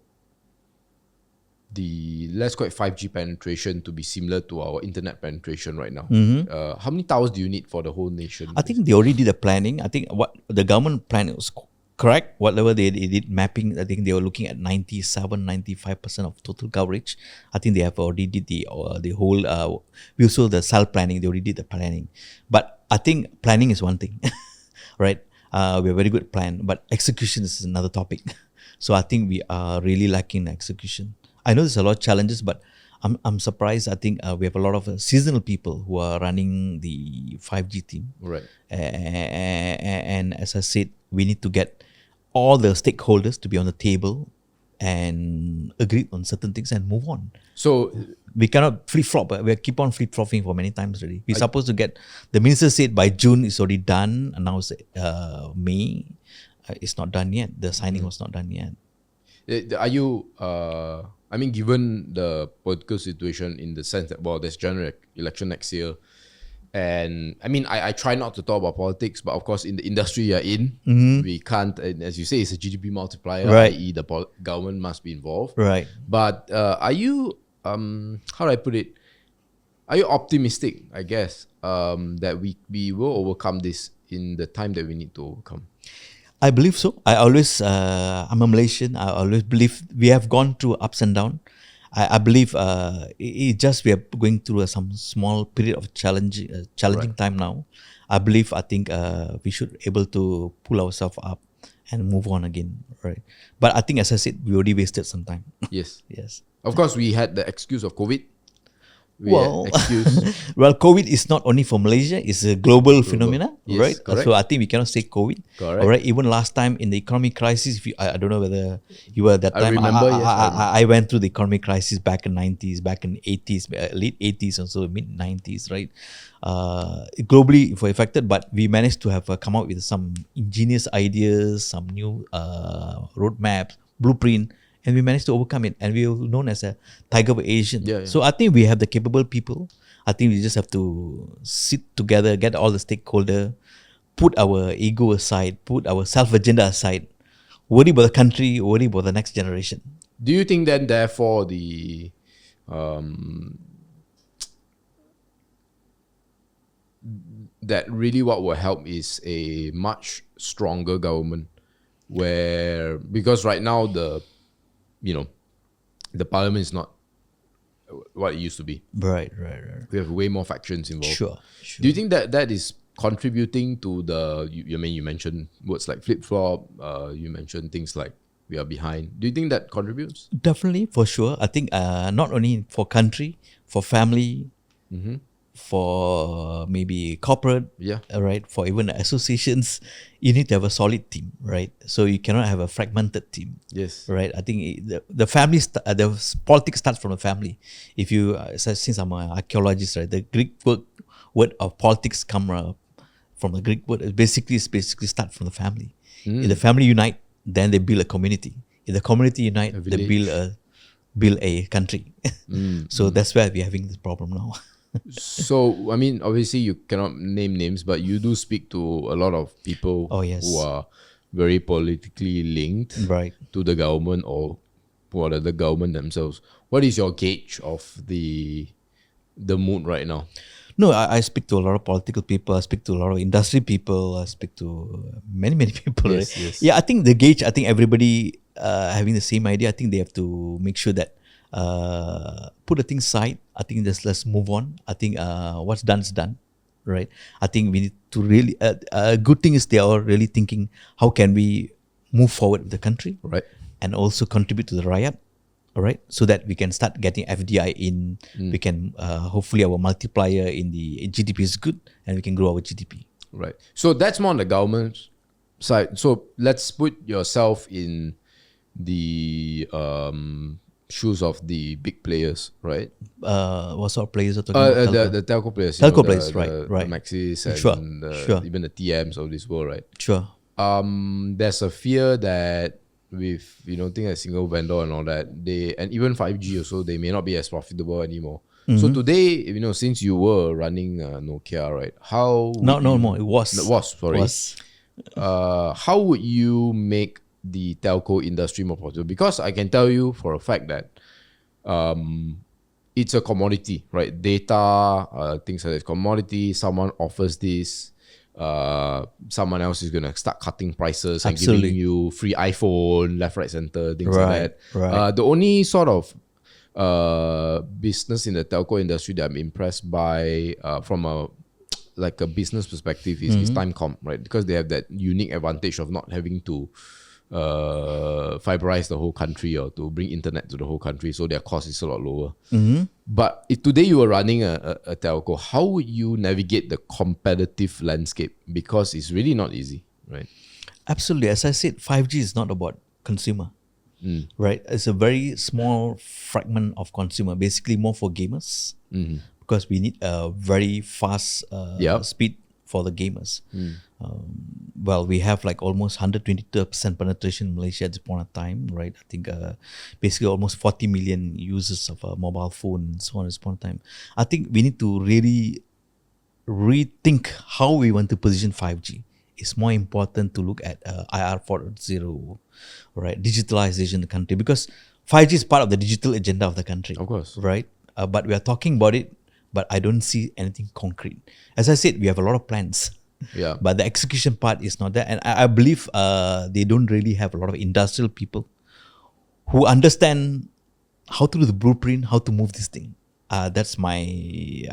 the, let's call it 5G penetration to be similar to our internet penetration right now? How many towers do you need for the whole nation? I think they already did the planning. I think what the government plan was correct. Whatever they did mapping, I think they were looking at 97-95% of total coverage. I think they have already did the whole, we also the cell planning, they already did the planning. But I think planning is one thing, right? We have a very good plan, but execution is another topic. So I think we are really lacking execution. I know there's a lot of challenges, but I'm surprised. I think we have a lot of seasonal people who are running the 5G team. Right. And as I said, we need to get all the stakeholders to be on the table and agree on certain things and move on. So we cannot flip-flop. We keep on flip-flopping for many times already. We're supposed to get, the minister said by June it's already done, and now it's May. It's not done yet. The signing was not done yet. Are you, I mean, given the political situation in the sense that, well, there's general election next year, and I mean, I try not to talk about politics, but of course, in the industry you're in, we can't, and as you say, it's a GDP multiplier, i.e. the government must be involved. Right. But are you, how do I put it? Are you optimistic, I guess, that we will overcome this in the time that we need to overcome? I believe so. I'm a Malaysian. I always believe we have gone through ups and downs. I believe it just we are going through some small period of challenging time now. I think we should able to pull ourselves up and move on again, right? But I think, as I said, we already wasted some time. Yes. Yes. Of course, we had the excuse of COVID. Well, Excuse. well, COVID is not only for Malaysia; it's a global phenomena, Yes, right? correct. So I think we cannot say COVID. Correct. All right. Even last time in the economic crisis, if you, I don't know whether you were at that I time. remember, yes, I remember. I went through the economic crisis back in 90s, back in 80s, late 80s, and so mid 90s, right? Globally, were affected, but we managed to have come out with some ingenious ideas, some new roadmaps, blueprint, and we managed to overcome it. And we were known as a Tiger of Asian. Yeah. So I think we have the capable people. I think we just have to sit together, get all the stakeholder, put our ego aside, put our self-agenda aside, worry about the country, worry about the next generation. Do you think then, therefore, that really what will help is a much stronger government, because right now the parliament is not what it used to be. Right. We have way more factions involved. Sure. Do you think that is contributing to you mentioned words like flip-flop, you mentioned things like we are behind. Do you think that contributes? Definitely, for sure. I think not only for country, for family, for maybe corporate, right? For even associations, you need to have a solid team, right? So you cannot have a fragmented team. Yes. Right. I think the family, the politics starts from the family. If you, since I'm an archaeologist, right, the Greek word of politics come from the Greek word. It basically start from the family. If the family unite, then they build a community. If the community unite, they build a country. So that's why we're having this problem now. So, I mean, obviously you cannot name names, but you do speak to a lot of people who are very politically linked to the government or what are the government themselves. What is your gauge of the mood right now? No, I speak to a lot of political people. I speak to a lot of industry people. I speak to many people. Yes, right? yes. Yeah, I think the gauge, I think everybody having the same idea. I think they have to make sure that put the things aside. I think let's move on. I think what's done is done, right? I think we need to really. Good thing is they are really thinking how can we move forward with the country, right, and also contribute to the riot, all right, so that we can start getting FDI in. We can hopefully our multiplier in the GDP is good, and we can grow our GDP. Right. So that's more on the government side. So let's put yourself in the shoes of the big players, right? What sort of players are talking about? The telco players. Telco players, right. The Maxis and even the TMs of this world, right? Sure. There's a fear that with things like single vendor and all that, and even 5G also, they may not be as profitable anymore. So today, since you were running Nokia, right? No more. It was. How would you make the telco industry more profitable? Because I can tell you for a fact that it's a commodity, right? Data, things like that, commodity. Someone offers this, someone else is going to start cutting prices and giving you free iPhone, left, right, center, things like that. Right. The only sort of business in the telco industry that I'm impressed by from a business perspective is Timecom, right? Because they have that unique advantage of not having to fiberize the whole country or to bring internet to the whole country, so their cost is a lot lower. But if today you were running a telco, how would you navigate the competitive landscape? Because it's really not easy, right? Absolutely. As I said, 5G is not about consumer, right? It's a very small fragment of consumer, basically more for gamers, because we need a very fast speed for the gamers. Well, we have like almost 122% penetration in Malaysia at this point of time, right? I think basically almost 40 million users of a mobile phone and so on at this point of time. I think we need to really rethink how we want to position 5G. It's more important to look at IR 4.0, right? Digitalization in the country, because 5G is part of the digital agenda of the country. Of course. Right? But we are talking about it, but I don't see anything concrete. As I said, we have a lot of plans. Yeah. But the execution part is not there. And I believe they don't really have a lot of industrial people who understand how to do the blueprint, how to move this thing. That's my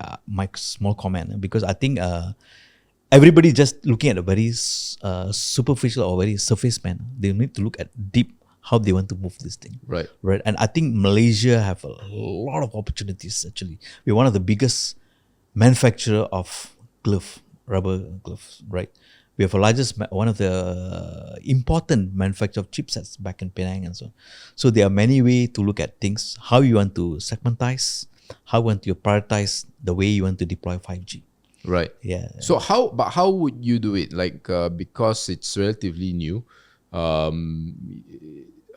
small comment, because I think everybody just looking at a very superficial or very surface manner. They need to look at deep how they want to move this thing. Right. Right. And I think Malaysia have a lot of opportunities actually. We're one of the biggest manufacturer of rubber gloves, right? We have one of the important manufacturer of chipsets back in Penang and so on. So there are many ways to look at things, how you want to segmentize, how you want to prioritize the way you want to deploy 5G. Right. Yeah. So how would you do it? Like because it's relatively new,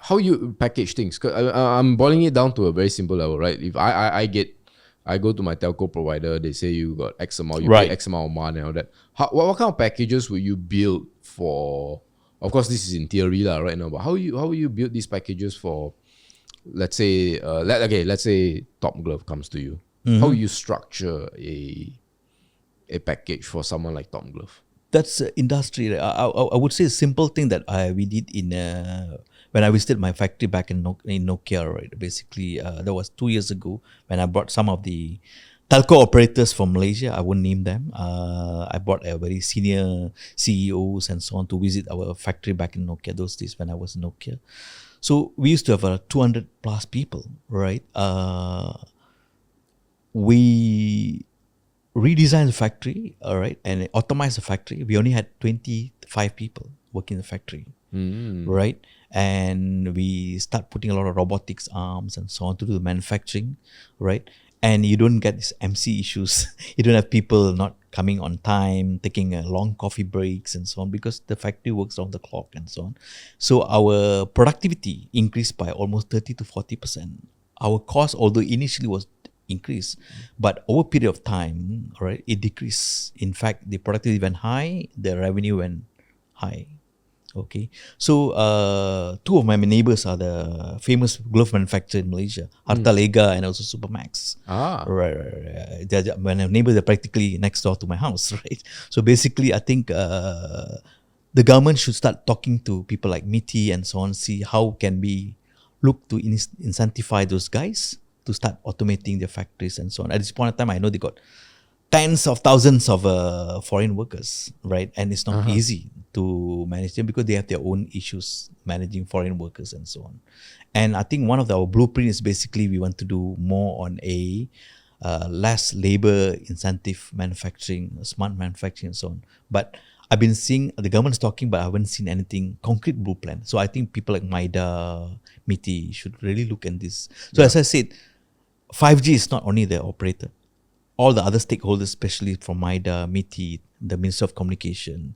how you package things? 'Cause I'm boiling it down to a very simple level, right? If I go to my telco provider, they say you got X amount, you Right. pay X amount of money and all that. What kind of packages will you build for? Of course, this is in theory lah right now, but how will you build these packages for? Let's say, let's say Top Glove comes to you. How will you structure a package for someone like Top Glove? That's industry. I would say a simple thing that we did in when I visited my factory back in Nokia, right? Basically, that was 2 years ago when I brought some of the telco operators from Malaysia. I won't name them. I brought a very senior CEOs and so on to visit our factory back in Nokia those days when I was in Nokia. So we used to have 200 plus people, right? We redesigned the factory, all right, and automized the factory. We only had 25 people working in the factory, right? And we start putting a lot of robotics arms and so on to do the manufacturing, right? And you don't get these MC issues. You don't have people not coming on time, taking long coffee breaks and so on, because the factory works on the clock and so on. So our productivity increased by almost 30 to 40%. Our cost, although initially was increased, but over a period of time, right, it decreased. In fact, the productivity went high, the revenue went high. Okay, so two of my neighbors are the famous glove manufacturer in Malaysia, Harta Lega and also Supermax. Right. My neighbors are practically next door to my house, right? So basically, I think the government should start talking to people like MITI and so on, see how can we look to incentivize those guys to start automating their factories and so on. At this point in time, I know they got tens of thousands of foreign workers, right? And it's not easy to manage them because they have their own issues managing foreign workers and so on. And I think one of our blueprint is basically we want to do more on a less labor incentive manufacturing, smart manufacturing and so on. But I've been seeing the government's talking, but I haven't seen anything concrete blueprint. So I think people like MIDA, MITI should really look at this. So as I said, 5G is not only the operator. All the other stakeholders, especially from MIDA, MITI, the Minister of Communication,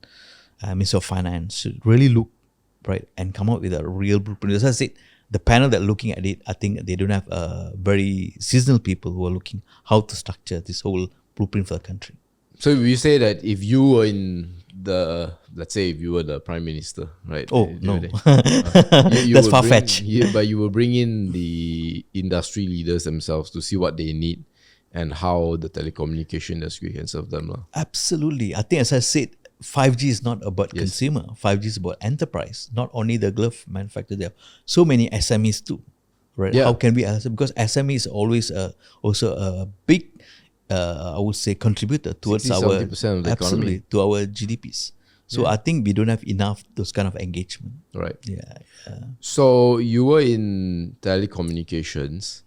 Minister of Finance, should really look, right, and come up with a real blueprint. As I said, the panel that are looking at it, I think they don't have very seasonal people who are looking how to structure this whole blueprint for the country. So you say that if you were in let's say if you were the Prime Minister, right? Oh, no. You That's will far-fetched. But you will bring in the industry leaders themselves to see what they need and how the telecommunication industry can serve them. Absolutely. I think, as I said, 5G is not about consumer. 5G is about enterprise. Not only the glove manufacturer. There are so many SMEs too, right? Yeah. How can we, because SME is always also a big, I would say, contributor towards 60-70% of the economy. to our GDPs. So I think we don't have enough those kind of engagement. Right. Yeah. So you were in telecommunications.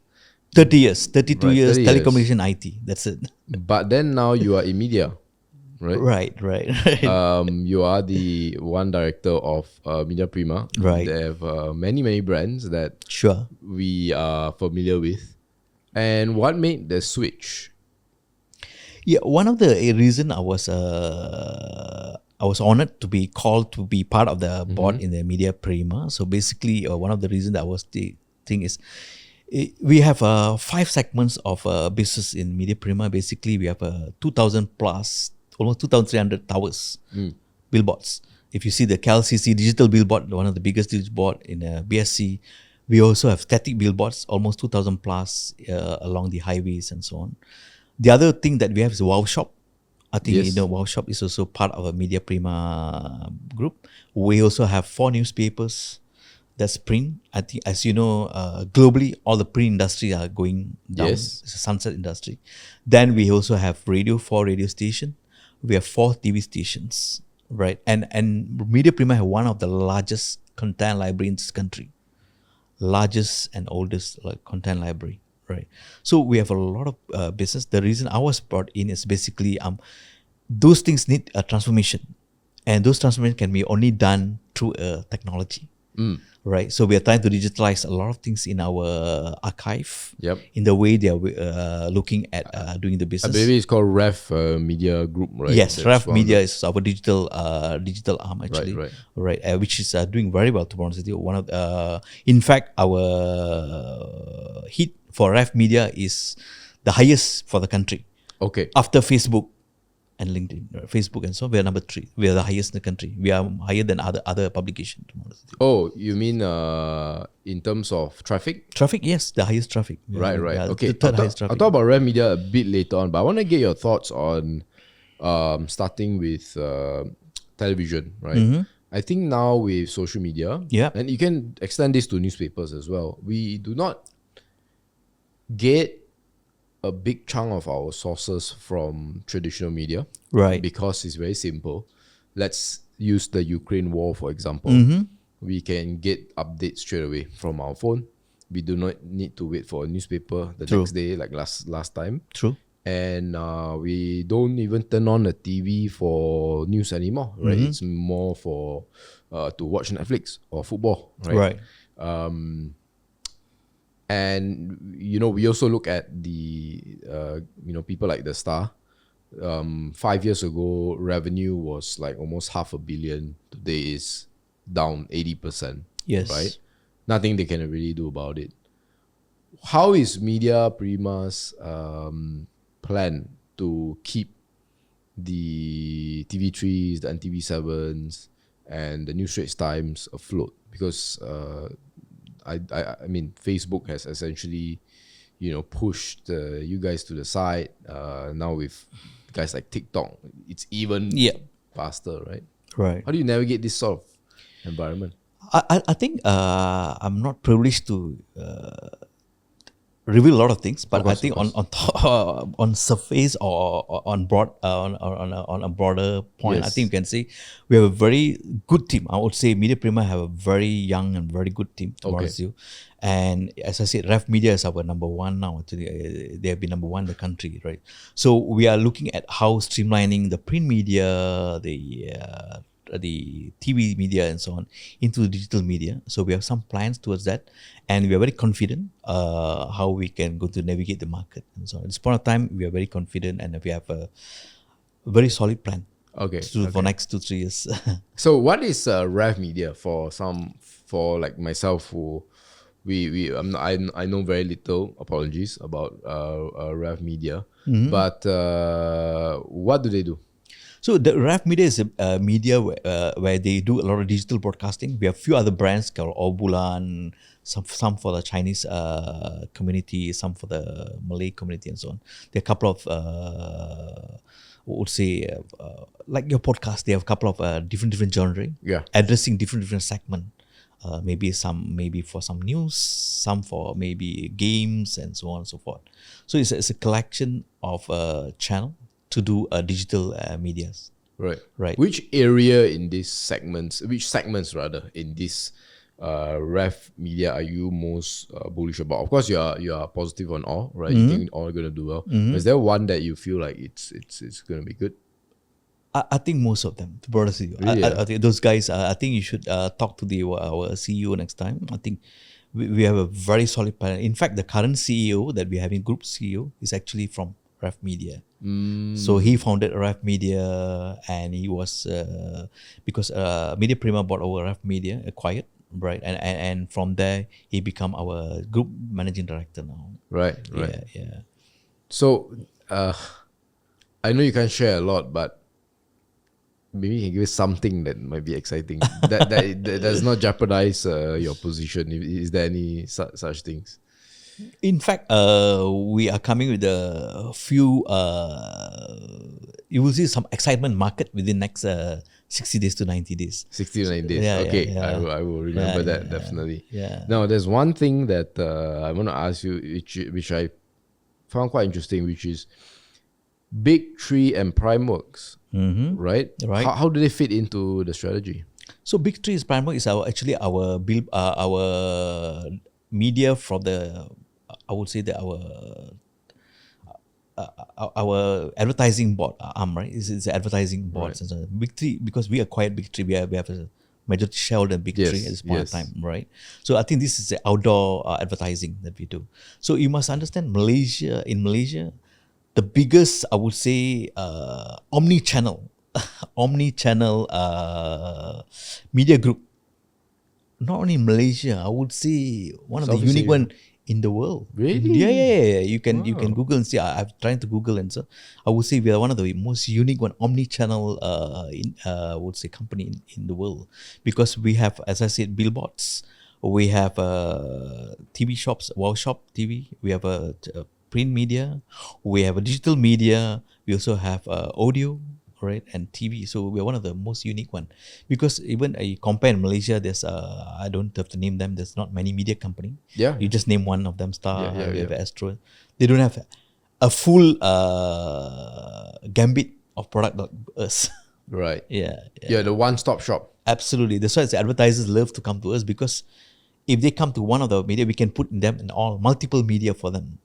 30 years, 32 Right, years, 30 years. telecommunication IT. That's it. But then now you are in media, right? Right. You are the one director of Media Prima. Right. They have many brands that Sure. we are familiar with. And what made the switch? Yeah, one of the reason I was honored to be called to be part of the board in the Media Prima. So basically, one of the reasons that I was the thing is we have 5 segments of business in Media Prima. Basically, we have 2,000 plus, almost 2,300 towers, billboards. If you see the CalCC digital billboard, one of the biggest digital board in BSC, we also have static billboards, almost 2,000 plus along the highways and so on. The other thing that we have is a wow shop. I think Yes. Workshop is also part of a Media Prima group. We also have 4 newspapers. That's print. I think, as you know, globally, all the print industry are going down. Yes. It's a sunset industry. Then we also have 4 radio stations. We have 4 TV stations, right? And Media Prima have one of the largest content library in this country, largest and oldest content library, right? So we have a lot of business. The reason I was brought in is basically those things need a transformation, and those transformation can be only done through technology, right? So we are trying to digitalize a lot of things in our archive, Yep. in the way they are looking at doing the I business. believe it's called Ref Media Group, right? Yes, That's Ref one of Media the- is our digital arm actually, right. which is doing very well. To be honest with you, one of in fact, our hit for Ref Media is the highest for the country Okay. after Facebook and LinkedIn. Facebook and so on, we are number 3. We are the highest in the country. We are higher than other publications. To be honest with you. Oh, you mean in terms of traffic? Traffic, yes, the highest traffic. Right. The Okay. third highest I'll traffic. talk about Ref Media a bit later on, but I want to get your thoughts on starting with television, right? I think now with social media, Yeah. and you can extend this to newspapers as well. We do not get a big chunk of our sources from traditional media, Right. because it's very simple. Let's use the Ukraine war, for example. We can get updates straight away from our phone. We do not need to wait for a newspaper the True. next day like last time. True. And we don't even turn on the TV for news anymore, right? It's more for to watch Netflix or football, right? And we also look at the people like the Star. 5 years ago, revenue was like almost $500 million. Today is down 80%. Yes. Right? Nothing they can really do about it. How is Media Prima's plan to keep the TV3s, the NTV7s, and the New Straits Times afloat? Because I mean, Facebook has essentially, pushed you guys to the side. Now with guys like TikTok, it's even faster, right? Right. How do you navigate this sort of environment? I think I'm not privileged to reveal a lot of things, but I think on surface or on broad on a broader point, I think you can say we have a very good team. I would say Media Prima have a very young and very good team. To be honest with you, and as I said, Ref Media is our number 1 now. Actually, they have been number 1 in the country, right? So we are looking at how streamlining the print media, the TV media and so on into the digital media. So we have some plans towards that, and we are very confident how we can go to navigate the market and so on. At this point of time, we are very confident, and we have a very solid plan. For next 2-3 years. So what is Rev Media for like myself who I know very little, apologies, about Rev Media, but what do they do? So the Ref Media is a media where they do a lot of digital broadcasting. We have a few other brands called Obulan, some for the Chinese community, some for the Malay community and so on. There are a couple of, would say, like your podcast, they have a couple of different genre, addressing different segment. Maybe for some news, some for maybe games and so on and so forth. So it's a collection of channel to do digital medias. Right. Which area in these segments, in this Ref Media are you most bullish about? Of course, you are positive on all, right? You think all are going to do well. Is there one that you feel like it's going to be good? I think most of them, to be honest with you. Really, I think those guys, I think you should talk to our CEO next time. I think we have a very solid plan. In fact, the current CEO that we're having, group CEO, is actually from Ref Media. So he founded Ref Media, and he was because Media Prima bought over Ref Media, acquired, right? And from there he become our group managing director now. Right. Yeah. So I know you can't share a lot, but maybe you can give us something that might be exciting that does not jeopardize your position. Is there any such things? In fact, we are coming with a few you will see some excitement market within next 60 days to 90 days. 69 days. Yeah, Okay, yeah, yeah. I will remember Yeah, that yeah, definitely. yeah. Now, there's one thing that I want to ask you, which I found quite interesting, which is Big Tree and Primeworks, right? Right. How do they fit into the strategy? So Big Tree is Primark is actually our media from the, I would say that our advertising board arm, right? It's advertising boards and so on. Big Tree, because we acquired Big Tree, we have a majority shareholder in Big Tree at this point of time, right? So I think this is the outdoor advertising that we do. So you must understand in Malaysia, the biggest, I would say, omni-channel media group, not only in Malaysia, I would say one of the Southeast unique Asia. one in the world. Really? Yeah. You can Google and see. I'm trying to Google, and so I would say we are one of the most unique one omni-channel I would say company in the world, because we have, as I said, billboards. We have TV shops, Wow Shop TV. We have a print media. We have a digital media. We also have audio, right, and TV. So we're one of the most unique one, because even you compare in Malaysia, there's I don't have to name them. There's not many media company. Yeah. You just name one of them. Star, Yeah, we have Astro. They don't have a full gambit of product like us. Right. Yeah. Yeah, the one-stop shop. Absolutely. That's why the advertisers love to come to us, because if they come to one of the media, we can put them in all multiple media for them.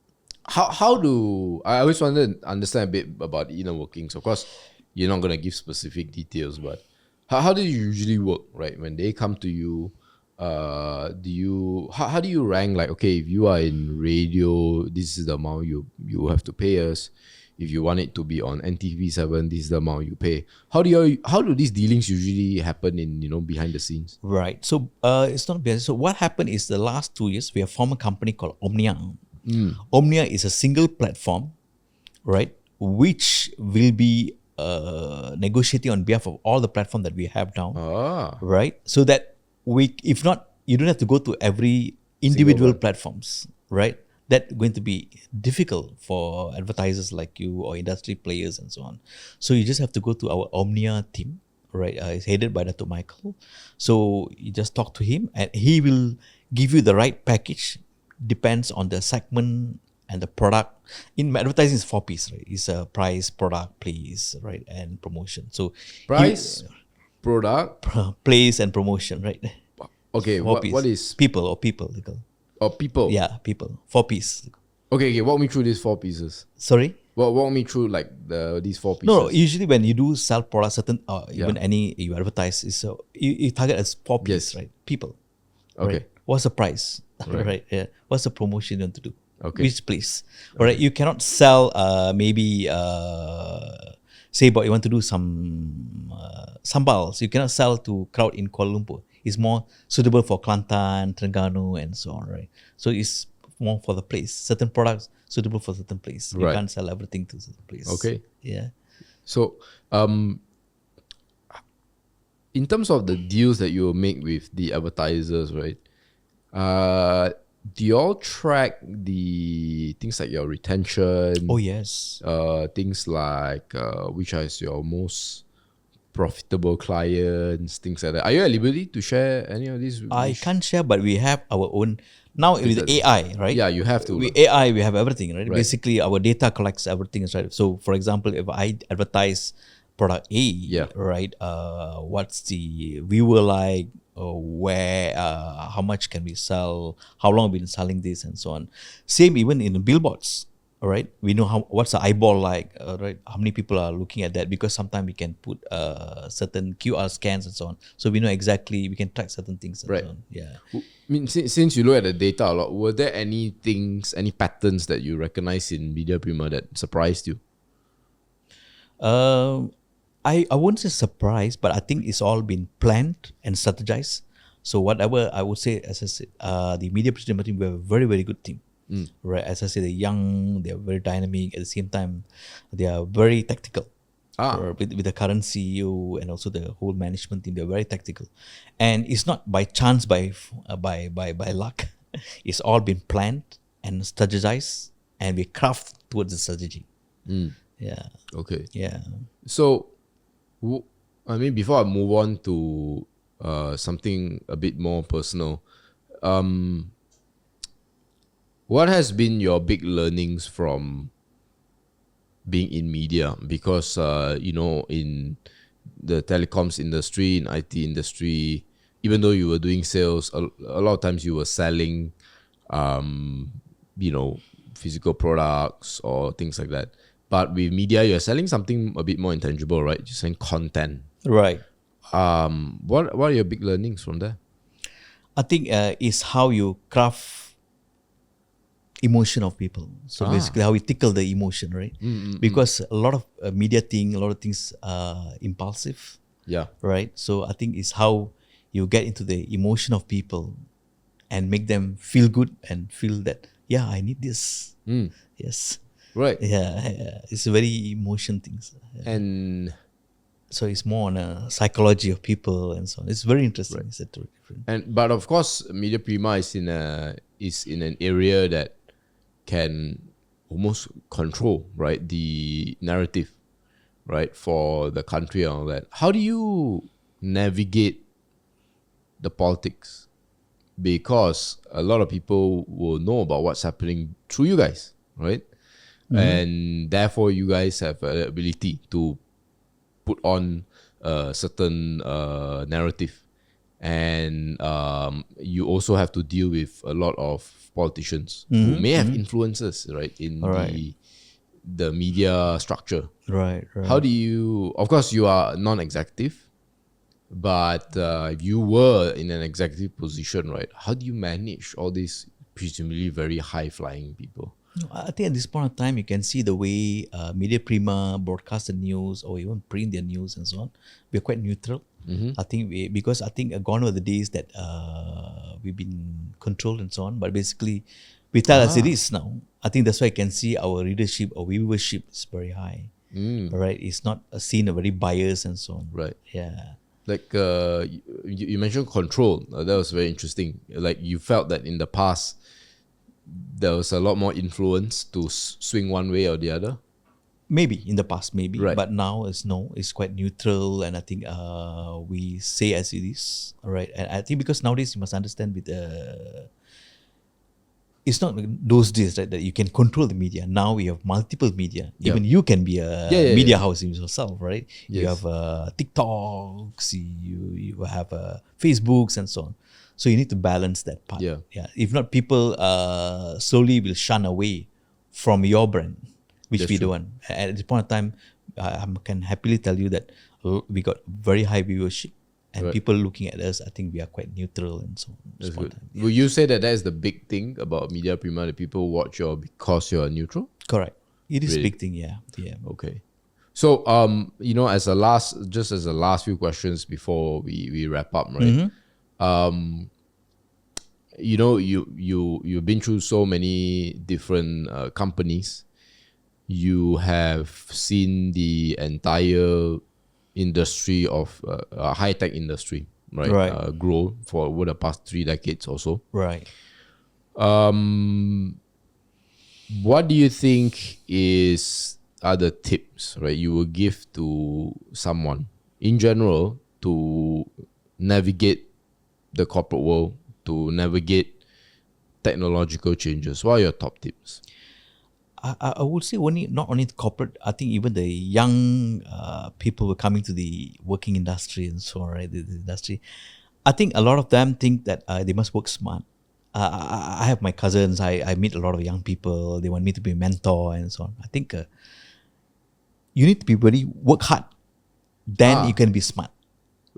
How do I always want to understand a bit about inner workings? Of course, you're not gonna give specific details, but how do you usually work, right? When they come to you, how do you rank, like, okay, if you are in radio, this is the amount you have to pay us. If you want it to be on NTV7, this is the amount you pay. How do these dealings usually happen in behind the scenes? Right. So it's not business. So what happened is, the last 2 years we have formed a company called Omnia. Omnia is a single platform, right, which will be negotiating on behalf of all the platform that we have now, right? So that if not, you don't have to go to every individual platforms, right? That's going to be difficult for advertisers like you or industry players and so on. So you just have to go to our Omnia team, right? It's headed by Dato Michael. So you just talk to him, and he will give you the right package. Depends on the segment and the product. In advertising, is 4 P's, right? It's a price, product, place, right, and promotion. So Price, product, place, and promotion, right? okay. What is people or people? They call. or people? Yeah, people. 4 P's. Okay. Walk me through these 4 pieces. Sorry. Walk me through like these 4 pieces. No, usually when you do sell product, certain even any you advertise, is you target as 4 P's, right? People. Okay. Right? What's the price? Right. Right. Yeah. What's the promotion you want to do? Okay. Which place? All right. You cannot sell maybe say about you want to do some sambals. You cannot sell to crowd in Kuala Lumpur. It's more suitable for Kelantan, Terengganu, and so on, right? So it's more for the place. Certain products suitable for certain place. You can't sell everything to certain place. Okay. Yeah. So, in terms of the deals that you will make with the advertisers, right? Do you all track the things like your retention? Oh yes. Things like which is your most profitable clients, things like that. Are you at liberty to share any of these? I can't share, but we have our own now with AI, right? Yeah, you have to. With AI, we have everything, right? Basically, our data collects everything, right? So, for example, if I advertise product A, right? What's the viewer like? Where? How much can we sell? How long have we been selling this, and so on. Same even in the billboards. All right, we know what's the eyeball like, right? How many people are looking at that? Because sometimes we can put certain QR scans and so on, so we know exactly, we can track certain things and so on. Yeah. I mean, since you look at the data a lot, were there any patterns that you recognize in Media Prima that surprised you? I wouldn't say surprised, but I think it's all been planned and strategized. So whatever I would say, as I said, the Media Prima team, we have a very, very good team. Right, as I say, they're young, they're very dynamic. At the same time, they are very tactical. With the current CEO and also the whole management team, they're very tactical, and it's not by chance, by luck. It's all been planned and strategized, and we craft towards the strategy. Yeah. Okay. Yeah. So, I mean, before I move on to something a bit more personal, what has been your big learnings from being in media? Because in the telecoms industry, in IT industry, even though you were doing sales, a lot of times you were selling, um, physical products or things like that. But with media, you're selling something a bit more intangible, right? You're selling content. Right. What are your big learnings from there? I think is how you craft emotion of people. So basically, how we tickle the emotion, right? Because a lot of a lot of things are impulsive, Yeah. right? So I think it's how you get into the emotion of people and make them feel good and feel that, yeah, I need this. Yes. Right. Yeah. It's very emotion things. And So it's more on a psychology of people and so on. It's very interesting. It's a totally different. but of course, Media Prima is in an area that can almost control, right, the narrative, right, for the country and all that. How do you navigate the politics? Because a lot of people will know about what's happening through you guys, right? And therefore, you guys have the ability to put on a certain narrative. And you also have to deal with a lot of politicians who may have influences, right, in Alright. the media structure. Right. How do you, of course, you are non-executive, but if you were in an executive position, right, how do you manage all these presumably very high-flying people? No, I think at this point of time, you can see the way Media Prima broadcast the news or even print their news and so on. We're quite neutral. I think because I think gone were the days that we've been controlled and so on. But basically, we tell as it is now. I think that's why I can see our readership or viewership is very high. Right? It's not seen a very biased and so on. Right. Yeah. Like you mentioned control. That was very interesting. Like you felt that in the past, there was a lot more influence to swing one way or the other. Maybe in the past, maybe, Right. but now it's quite neutral, and I think we say as it is, all right. And I think because nowadays you must understand with it's not like those days, right, that you can control the media. Now we have multiple media. Yeah. Even you can be a Yeah, media yeah. house in yourself, right? You Yes. have TikToks, you have Facebooks and so on. So you need to balance that part. Yeah. If not, people slowly will shun away from your brand, which That's we true. don't want. At this point of time, I can happily tell you that we got very high viewership, and Right. people looking at us, I think we are quite neutral and so on. at this That's point good. of time. Will you say that is the big thing about Media Prima, that people watch you because you're neutral? Correct. It is a Really? big thing, yeah. Okay. So, as a last few questions before we wrap up, right? You've been through so many different companies. You have seen the entire industry of high tech industry, right? Right. Grow for over the past 3 decades or so. Right. What do you think are the tips, right, you will give to someone in general to navigate the corporate world, to navigate technological changes? What are your top tips? I would say not only corporate. I think even the young people who are coming to the working industry and so on, right? The industry. I think a lot of them think that they must work smart. I have my cousins. I meet a lot of young people. They want me to be a mentor and so on. I think you need to be very work hard. Then you can be smart.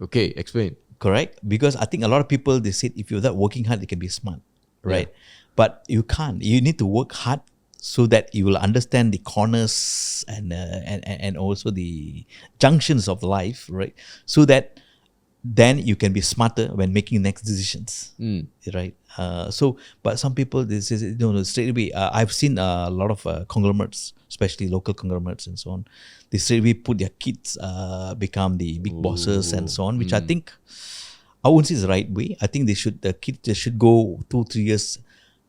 Okay, explain. Correct? Because I think a lot of people, they said if you're not working hard, they can be smart, right? But you can't. You need to work hard so that you will understand the corners and also the junctions of life, right? So that then you can be smarter when making next decisions, right? But some people, they say, no, straight away. I've seen a lot of conglomerates, especially local conglomerates and so on. They straight away put their kids become the big bosses and so on, which I think I wouldn't say is the right way. I think the kids should go 2-3 years,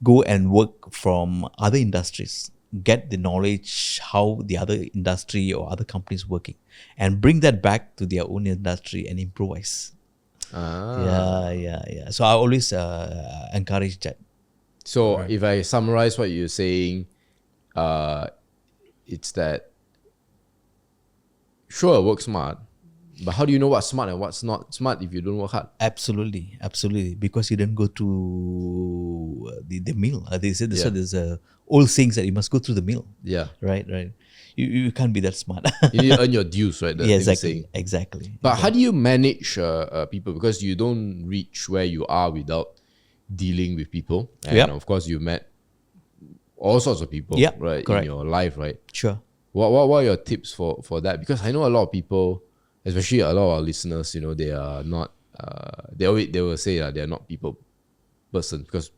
go and work from other industries get the knowledge how the other industry or other companies working, and bring that back to their own industry and improvise. Yeah. So I always encourage that. So if I summarize what you're saying, it's that sure, work smart, but how do you know what's smart and what's not smart if you don't work hard? Absolutely, because you don't go through the mill. They said this. Yeah. There's old sayings that you must go through the mill. Yeah. Right. You can't be that smart. You need to earn your dues, right? Yeah, exactly. But how do you manage people? Because you don't reach where you are without dealing with people. And of course, you met all sorts of people, right, correct. in your life, right? Sure. What are your tips for that? Because I know a lot of people, especially a lot of our listeners, they are not. They will say that they are not people person because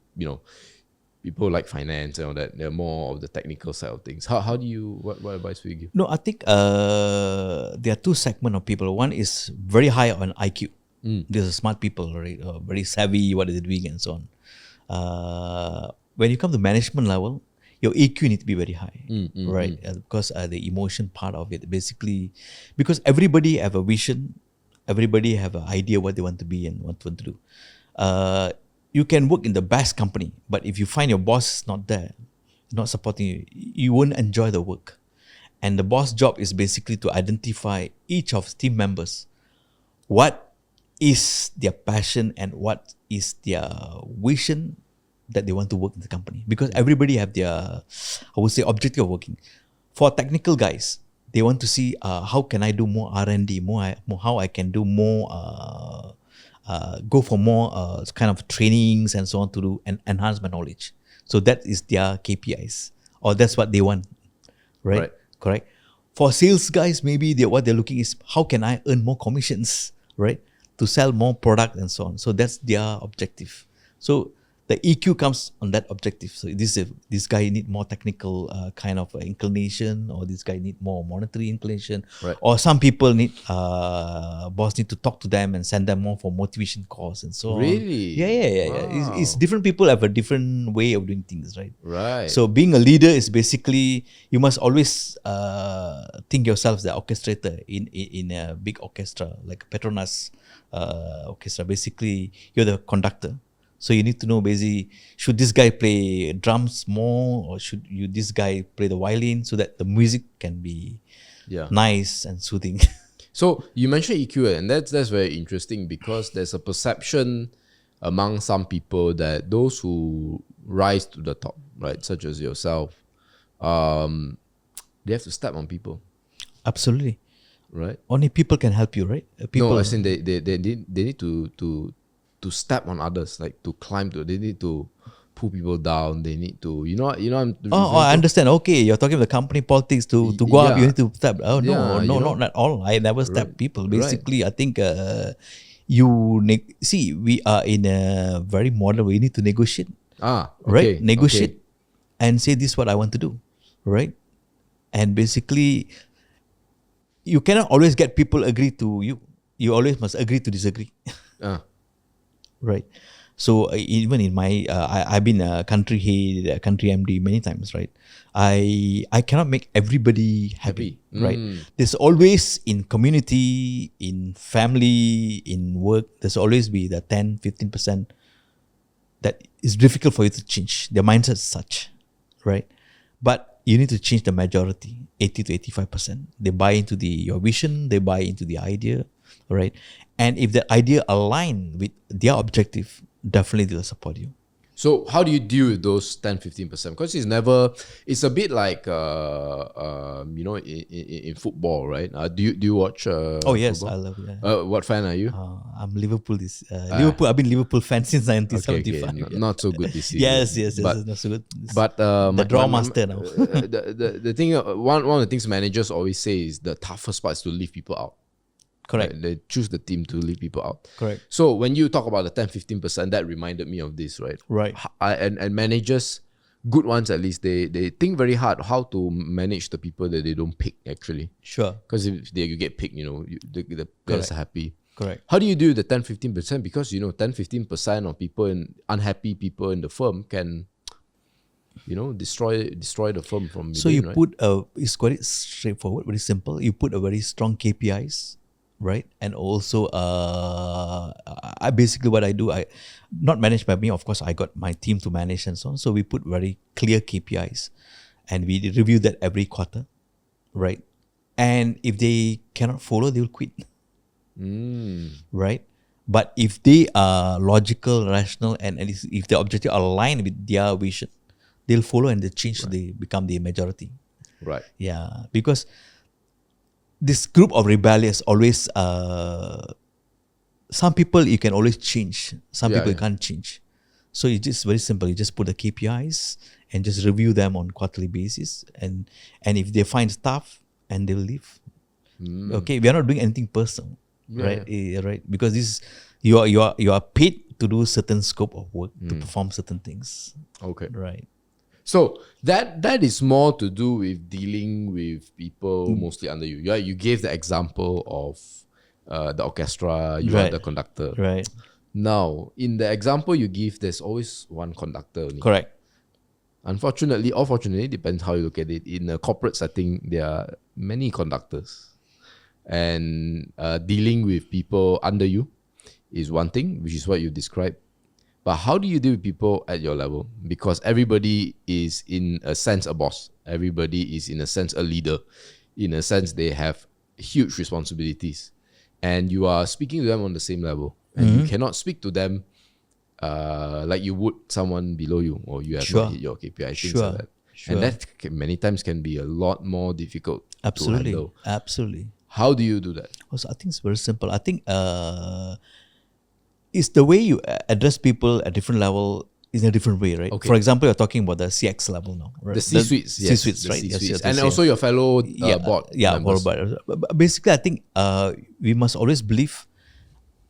people like finance and all that. They're more of the technical side of things. How do you? What advice will you give? No, I think there are two segments of people. One is very high on IQ. These are smart people, right? Very savvy, what is it doing and so on. When you come to management level, your EQ need to be very high, right? Because the emotion part of it, basically, because everybody have a vision, everybody have an idea what they want to be and what they want to do. You can work in the best company, but if you find your boss is not there, not supporting you, you won't enjoy the work. And the boss job is basically to identify each of team members, what is their passion and what is their vision that they want to work in the company. Because everybody have their, I would say, objective of working. For technical guys, they want to see how can I do more R&D, more how I can do more, go for more kind of trainings and so on to do and enhance my knowledge. So that is their KPIs, or that's what they want, right? Correct. For sales guys, maybe what they're looking is how can I earn more commissions, right? To sell more product and so on. So that's their objective. So the EQ comes on that objective. So this guy need more technical kind of inclination, or this guy need more monetary inclination, or some people need boss need to talk to them and send them more for motivation calls and so on. Really? Yeah. Wow. It's different people have a different way of doing things, right? Right. So being a leader is basically you must always think yourself as the orchestrator in a big orchestra like Petronas orchestra. Basically, you're the conductor. So you need to know basically, should this guy play drums more, or should this guy play the violin, so that the music can be nice and soothing. So you mentioned EQ, and that's very interesting because there's a perception among some people that those who rise to the top, right, such as yourself, they have to step on people. Absolutely. Right. Only people can help you, right? People. No, as in they need to step on others, like to climb to. They need to pull people down. They need to, I understand. Okay, you're talking about company politics to go up. You need to step. Oh no, not at all. I never step people. Basically, I think see, we are in a very modern way. You need to negotiate. Right? Negotiate and say this is what I want to do, right? And basically, you cannot always get people agree to you. You always must agree to disagree. Right. So even in my, I've been a country head, a country MD many times, right? I cannot make everybody happy. Right? There's always in community, in family, in work, there's always be the 10-15% that is difficult for you to change. Their mindset is such, right? But you need to change the majority, 80 to 85%. They buy into your vision, they buy into the idea, right? And if the idea align with their objective, definitely they'll support you. So how do you deal with those 10-15%? Because it's a bit like in football, right? Do you watch oh yes, football? I love it. What fan are you? I'm Liverpool. Liverpool. I've been Liverpool fan since 1975. Okay. Not so good this season. yes, but, not so good. But the draw master now. the thing, one of the things managers always say is the toughest part is to leave people out. Correct. Right? They choose the team to leave people out. Correct. So when you talk about the 10-15%, that reminded me of this, right? Right. And managers, good ones at least, they think very hard how to manage the people that they don't pick actually. Sure. Because if you get picked, the players are happy. Correct. How do you do the 10-15%? Because 10-15% of people unhappy people in the firm can destroy the firm from So you within, right? put it's quite straightforward, very simple. You put a very strong KPIs, right? And also, I basically what I do, I not managed by me. Of course, I got my team to manage and so on. So we put very clear KPIs, and we review that every quarter, right? And if they cannot follow, they will quit, right? But if they are logical, rational, and if the objective align with their vision, they'll follow and they change. Right. They become the majority. Right. Yeah, because this group of rebellious always, some people you can always change, some Yeah, people you yeah. can't change. So it's just very simple. You just put the KPIs and just review them on quarterly basis, and if they find stuff and they'll leave. Okay, we are not doing anything personal, Yeah, right? Right, because this you are paid to do certain scope of work to perform certain things, Okay. right? So that is more to do with dealing with people mostly under you. Yeah, you gave the example of the orchestra. You are Right. the conductor. Right. Now, in the example you give, there's always one conductor only. Correct. Unfortunately, or fortunately, depends how you look at it. In a corporate setting, there are many conductors, and dealing with people under you is one thing, which is what you described. But how do you deal with people at your level? Because everybody is in a sense a boss. Everybody is in a sense a leader. In a sense, they have huge responsibilities, and you are speaking to them on the same level, and you cannot speak to them like you would someone below you, or you have Sure. not hit your KPI, things Sure. like that. Sure. And that many times can be a lot more difficult Absolutely. to handle. Absolutely. How do you do that? Also, I think it's very simple. I think it's the way you address people at different level is in a different way, right? Okay. For example, you're talking about the CX level now, right? The C-suites, yes. C-suites, the right? Yes, C-suites. yes, And yes, also yes. your fellow board members. board. But basically, I think we must always believe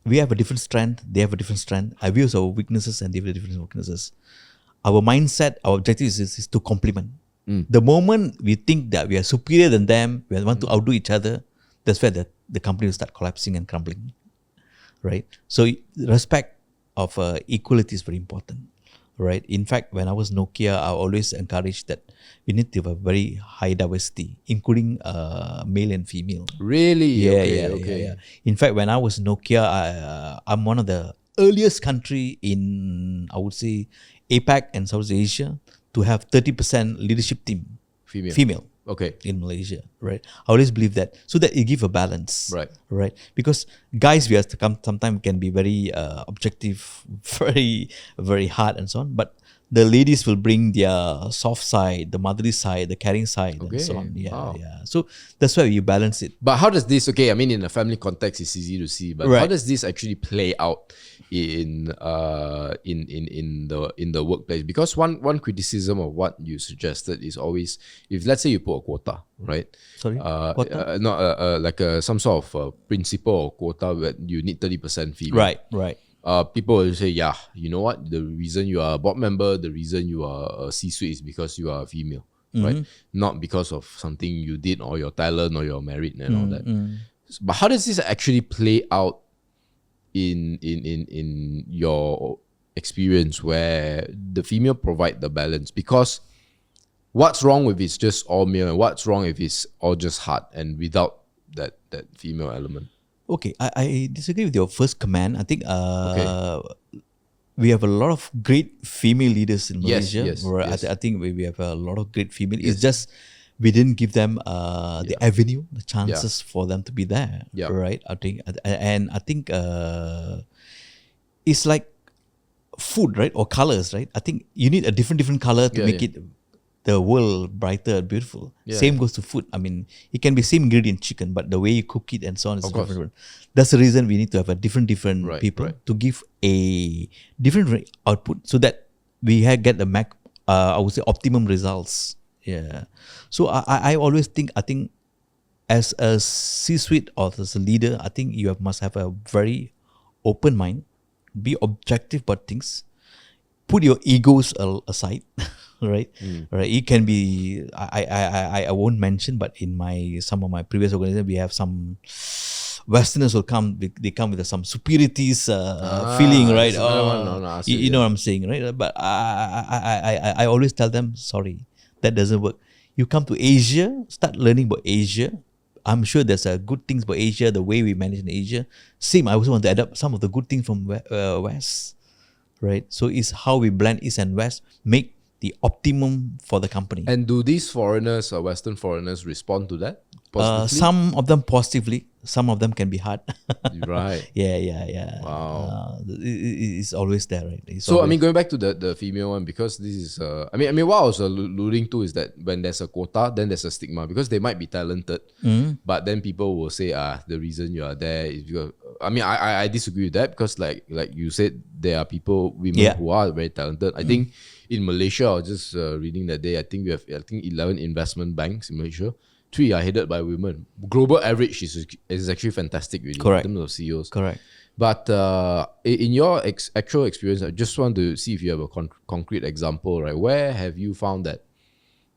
we have a different strength, they have a different strength. I view our weaknesses and they have different weaknesses. Our mindset, our objective is to complement. The moment we think that we are superior than them, we want to outdo each other, that's where the company will start collapsing and crumbling, right? So respect of equality is very important, right? In fact, when I was Nokia, I always encouraged that we need to have a very high diversity, including male and female. Really? Yeah, Okay. yeah. In fact, when I was Nokia, I'm one of the earliest country in, I would say, APAC and Southeast Asia to have 30% leadership team female Okay. in Malaysia, right? I always believe that, so that it give a balance, Right. Because guys, we have to come sometimes can be very objective, very very hard and so on, but the ladies will bring their soft side, the motherly side, the caring side, and so on. Okay. Yeah, Wow. yeah. So that's why you balance it. But how does this, okay, I mean, in a family context, it's easy to see, but how Right. does this actually play out in the workplace? Because one criticism of what you suggested is always, if let's say you put a quota, right? Sorry, quota? Not like some sort of principle or quota where you need 30% female. Right. People will say, yeah, you know what? The reason you are a board member, the reason you are a C-suite is because you are a female, right? Not because of something you did or your talent or your merit and all that. But how does this actually play out in your experience, where the female provide the balance? Because what's wrong if it's just all male, and what's wrong if it's all just hard and without that female element? Okay, I disagree with your first comment. I think we have a lot of great female leaders in Malaysia. Yes. I think we have a lot of great female. It's just we didn't give them the avenue, the chances for them to be there. Yeah. Right. I think it's like food, right, or colors, right? I think you need a different color to make it the world brighter, beautiful. Same goes to food. I mean, it can be same ingredient chicken, but the way you cook it and so on is different. That's the reason we need to have a different people to give a different output, so that we get the I would say optimum results. Yeah. So I always think, as a C-suite or as a leader, I think you must have a very open mind, be objective about things, put your egos aside. Right. It can be, I won't mention, but in some of my previous organizations, we have some, Westerners will come. They come with some superiorities feeling, right? that's another one. No, I see, You know what I'm saying, right? But I always tell them, sorry, that doesn't work. You come to Asia, start learning about Asia. I'm sure there's good things about Asia, the way we manage in Asia. Same, I also want to adapt some of the good things from West, right? So it's how we blend East and West, make the optimum for the company. And do these foreigners or Western foreigners respond to that positively? Some of them positively, some of them can be hard. Right. Yeah. Wow. It's always there, right? It's So I always, mean, going back to the female one, because this is I mean what I was alluding to is that when there's a quota, then there's a stigma because they might be talented, but then people will say the reason you are there is because I mean I disagree with that because like you said, there are women who are very talented. I think in Malaysia, I was just reading that day, I think we have 11 investment banks in Malaysia. 3 are headed by women. Global average is actually fantastic, really, Correct. in terms of CEOs. correct. But in your actual experience, I just want to see if you have a concrete example, right? Where have you found that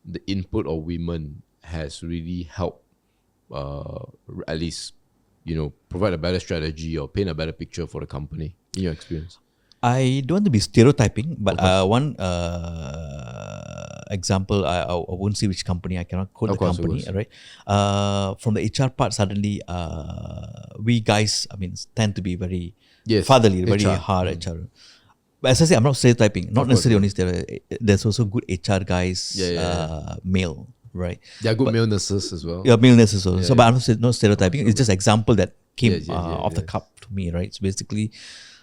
the input of women has really helped, at least, provide a better strategy or paint a better picture for the company, in your experience? I don't want to be stereotyping, but one example, I won't say which company, I cannot quote Of the course, company, right? From the HR part, suddenly, we guys, I mean, tend to be very fatherly, very HR. hard HR. But as I say, I'm not stereotyping, not necessarily only stereotyping. There's also good HR guys, male, right? There are good male nurses as well. Yeah, male nurses also. So, but I'm not stereotyping. It's just example that came off the yes. cup to me, right? So basically,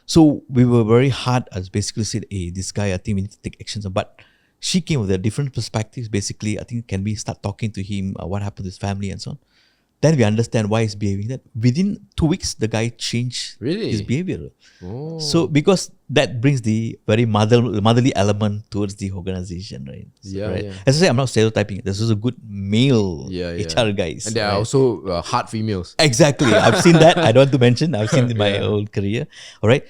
so we were very hard as basically said, hey, this guy, I think we need to take actions. But she came with a different perspectives. Basically, I think can we start talking to him, what happened to his family and so on. Then we understand why he's behaving that. Within 2 weeks, the guy changed his behavior. Oh. So because that brings the very motherly element towards the organization, right? Right. Yeah. As I say, I'm not stereotyping. There's also good male HR guys. And there are also hard females. Exactly. I've seen that. I don't want to mention. I've seen in my old career. All right.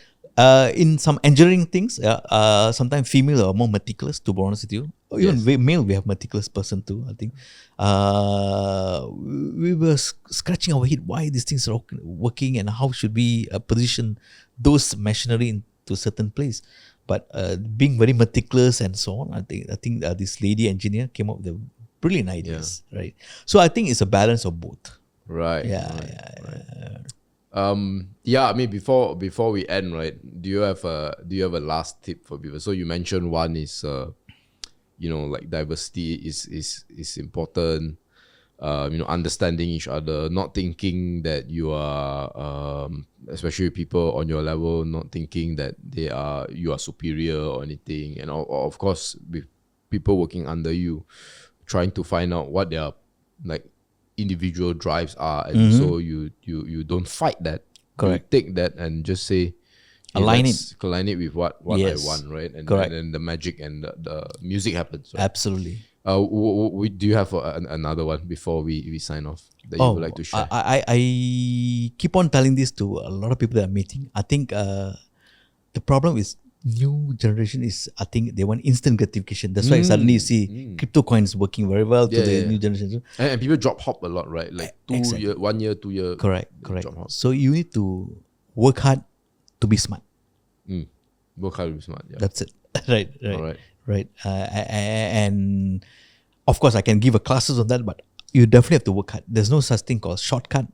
In some engineering things, sometimes female are more meticulous, to be honest with you. Even male, we have meticulous person too, I think. We were scratching our head why these things are working and how should we position those machinery into a certain place. But being very meticulous and so on, I think this lady engineer came up with brilliant ideas, right? So I think it's a balance of both. Right. Yeah. I mean, before we end, right? Do you have a last tip for people? So you mentioned one is, like diversity is important. Understanding each other, not thinking that you are, especially people on your level, not thinking that you are superior or anything, and of course with people working under you, trying to find out what their like individual drives are, and so you don't fight that. Correct. You take that and just say, align it with what I want, right? And then the magic and the music happens. Right? Absolutely. Do you have another one before we sign off that you would like to share? I keep on telling this to a lot of people that I'm meeting. I think the problem is new generation is, I think they want instant gratification. That's why suddenly you see crypto coins working very well to the new generation. And people drop hop a lot, right? Like 2 year, 1 year, 2 year. Correct. Drop hop. So you need to work hard to be smart. Work hard to be smart. Yeah. That's it. Right. All right. Right. And of course, I can give a classes on that, but you definitely have to work hard. There's no such thing called shortcut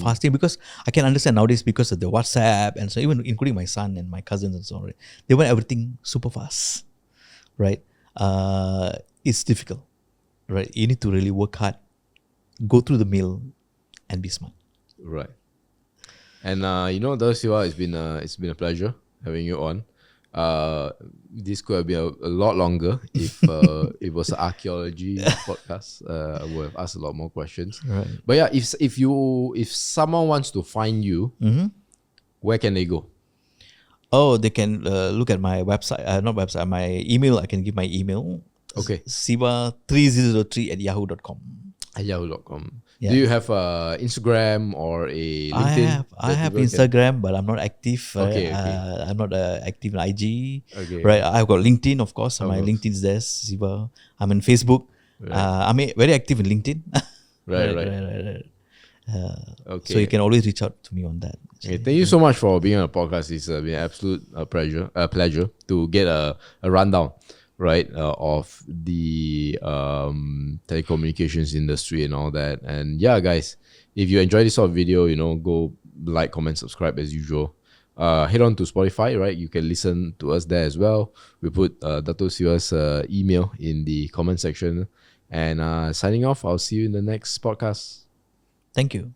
fasting, because I can understand nowadays because of the WhatsApp and so, even including my son and my cousins and so on, right? They want everything super fast, right? It's difficult, right? You need to really work hard, go through the mill, and be smart. Right. And Dato Siva, it's been a pleasure having you on. This could have been a lot longer if it was an archaeology podcast. I would have asked a lot more questions. Right. But yeah, if someone wants to find you, where can they go? Oh, they can look at my website, not website, my email. I can give my email. Okay. siva3003@yahoo.com. At yahoo.com. Yeah. Do you have Instagram or a LinkedIn? I have Instagram, but I'm not active. Okay. I'm not active in IG. Okay. Right. I've got LinkedIn, of course. My LinkedIn is there, Siva. I'm in Facebook. Right. I'm very active in LinkedIn. Right. Okay. So you can always reach out to me on that. Okay, thank you so much for being on the podcast. It's been an absolute pleasure to get a rundown, right, of the telecommunications industry and all that. And yeah, guys, if you enjoy this sort of video, go like, comment, subscribe as usual. Head on to Spotify, right? You can listen to us there as well. We put Dato Siva's email in the comment section. And signing off, I'll see you in the next podcast. Thank you.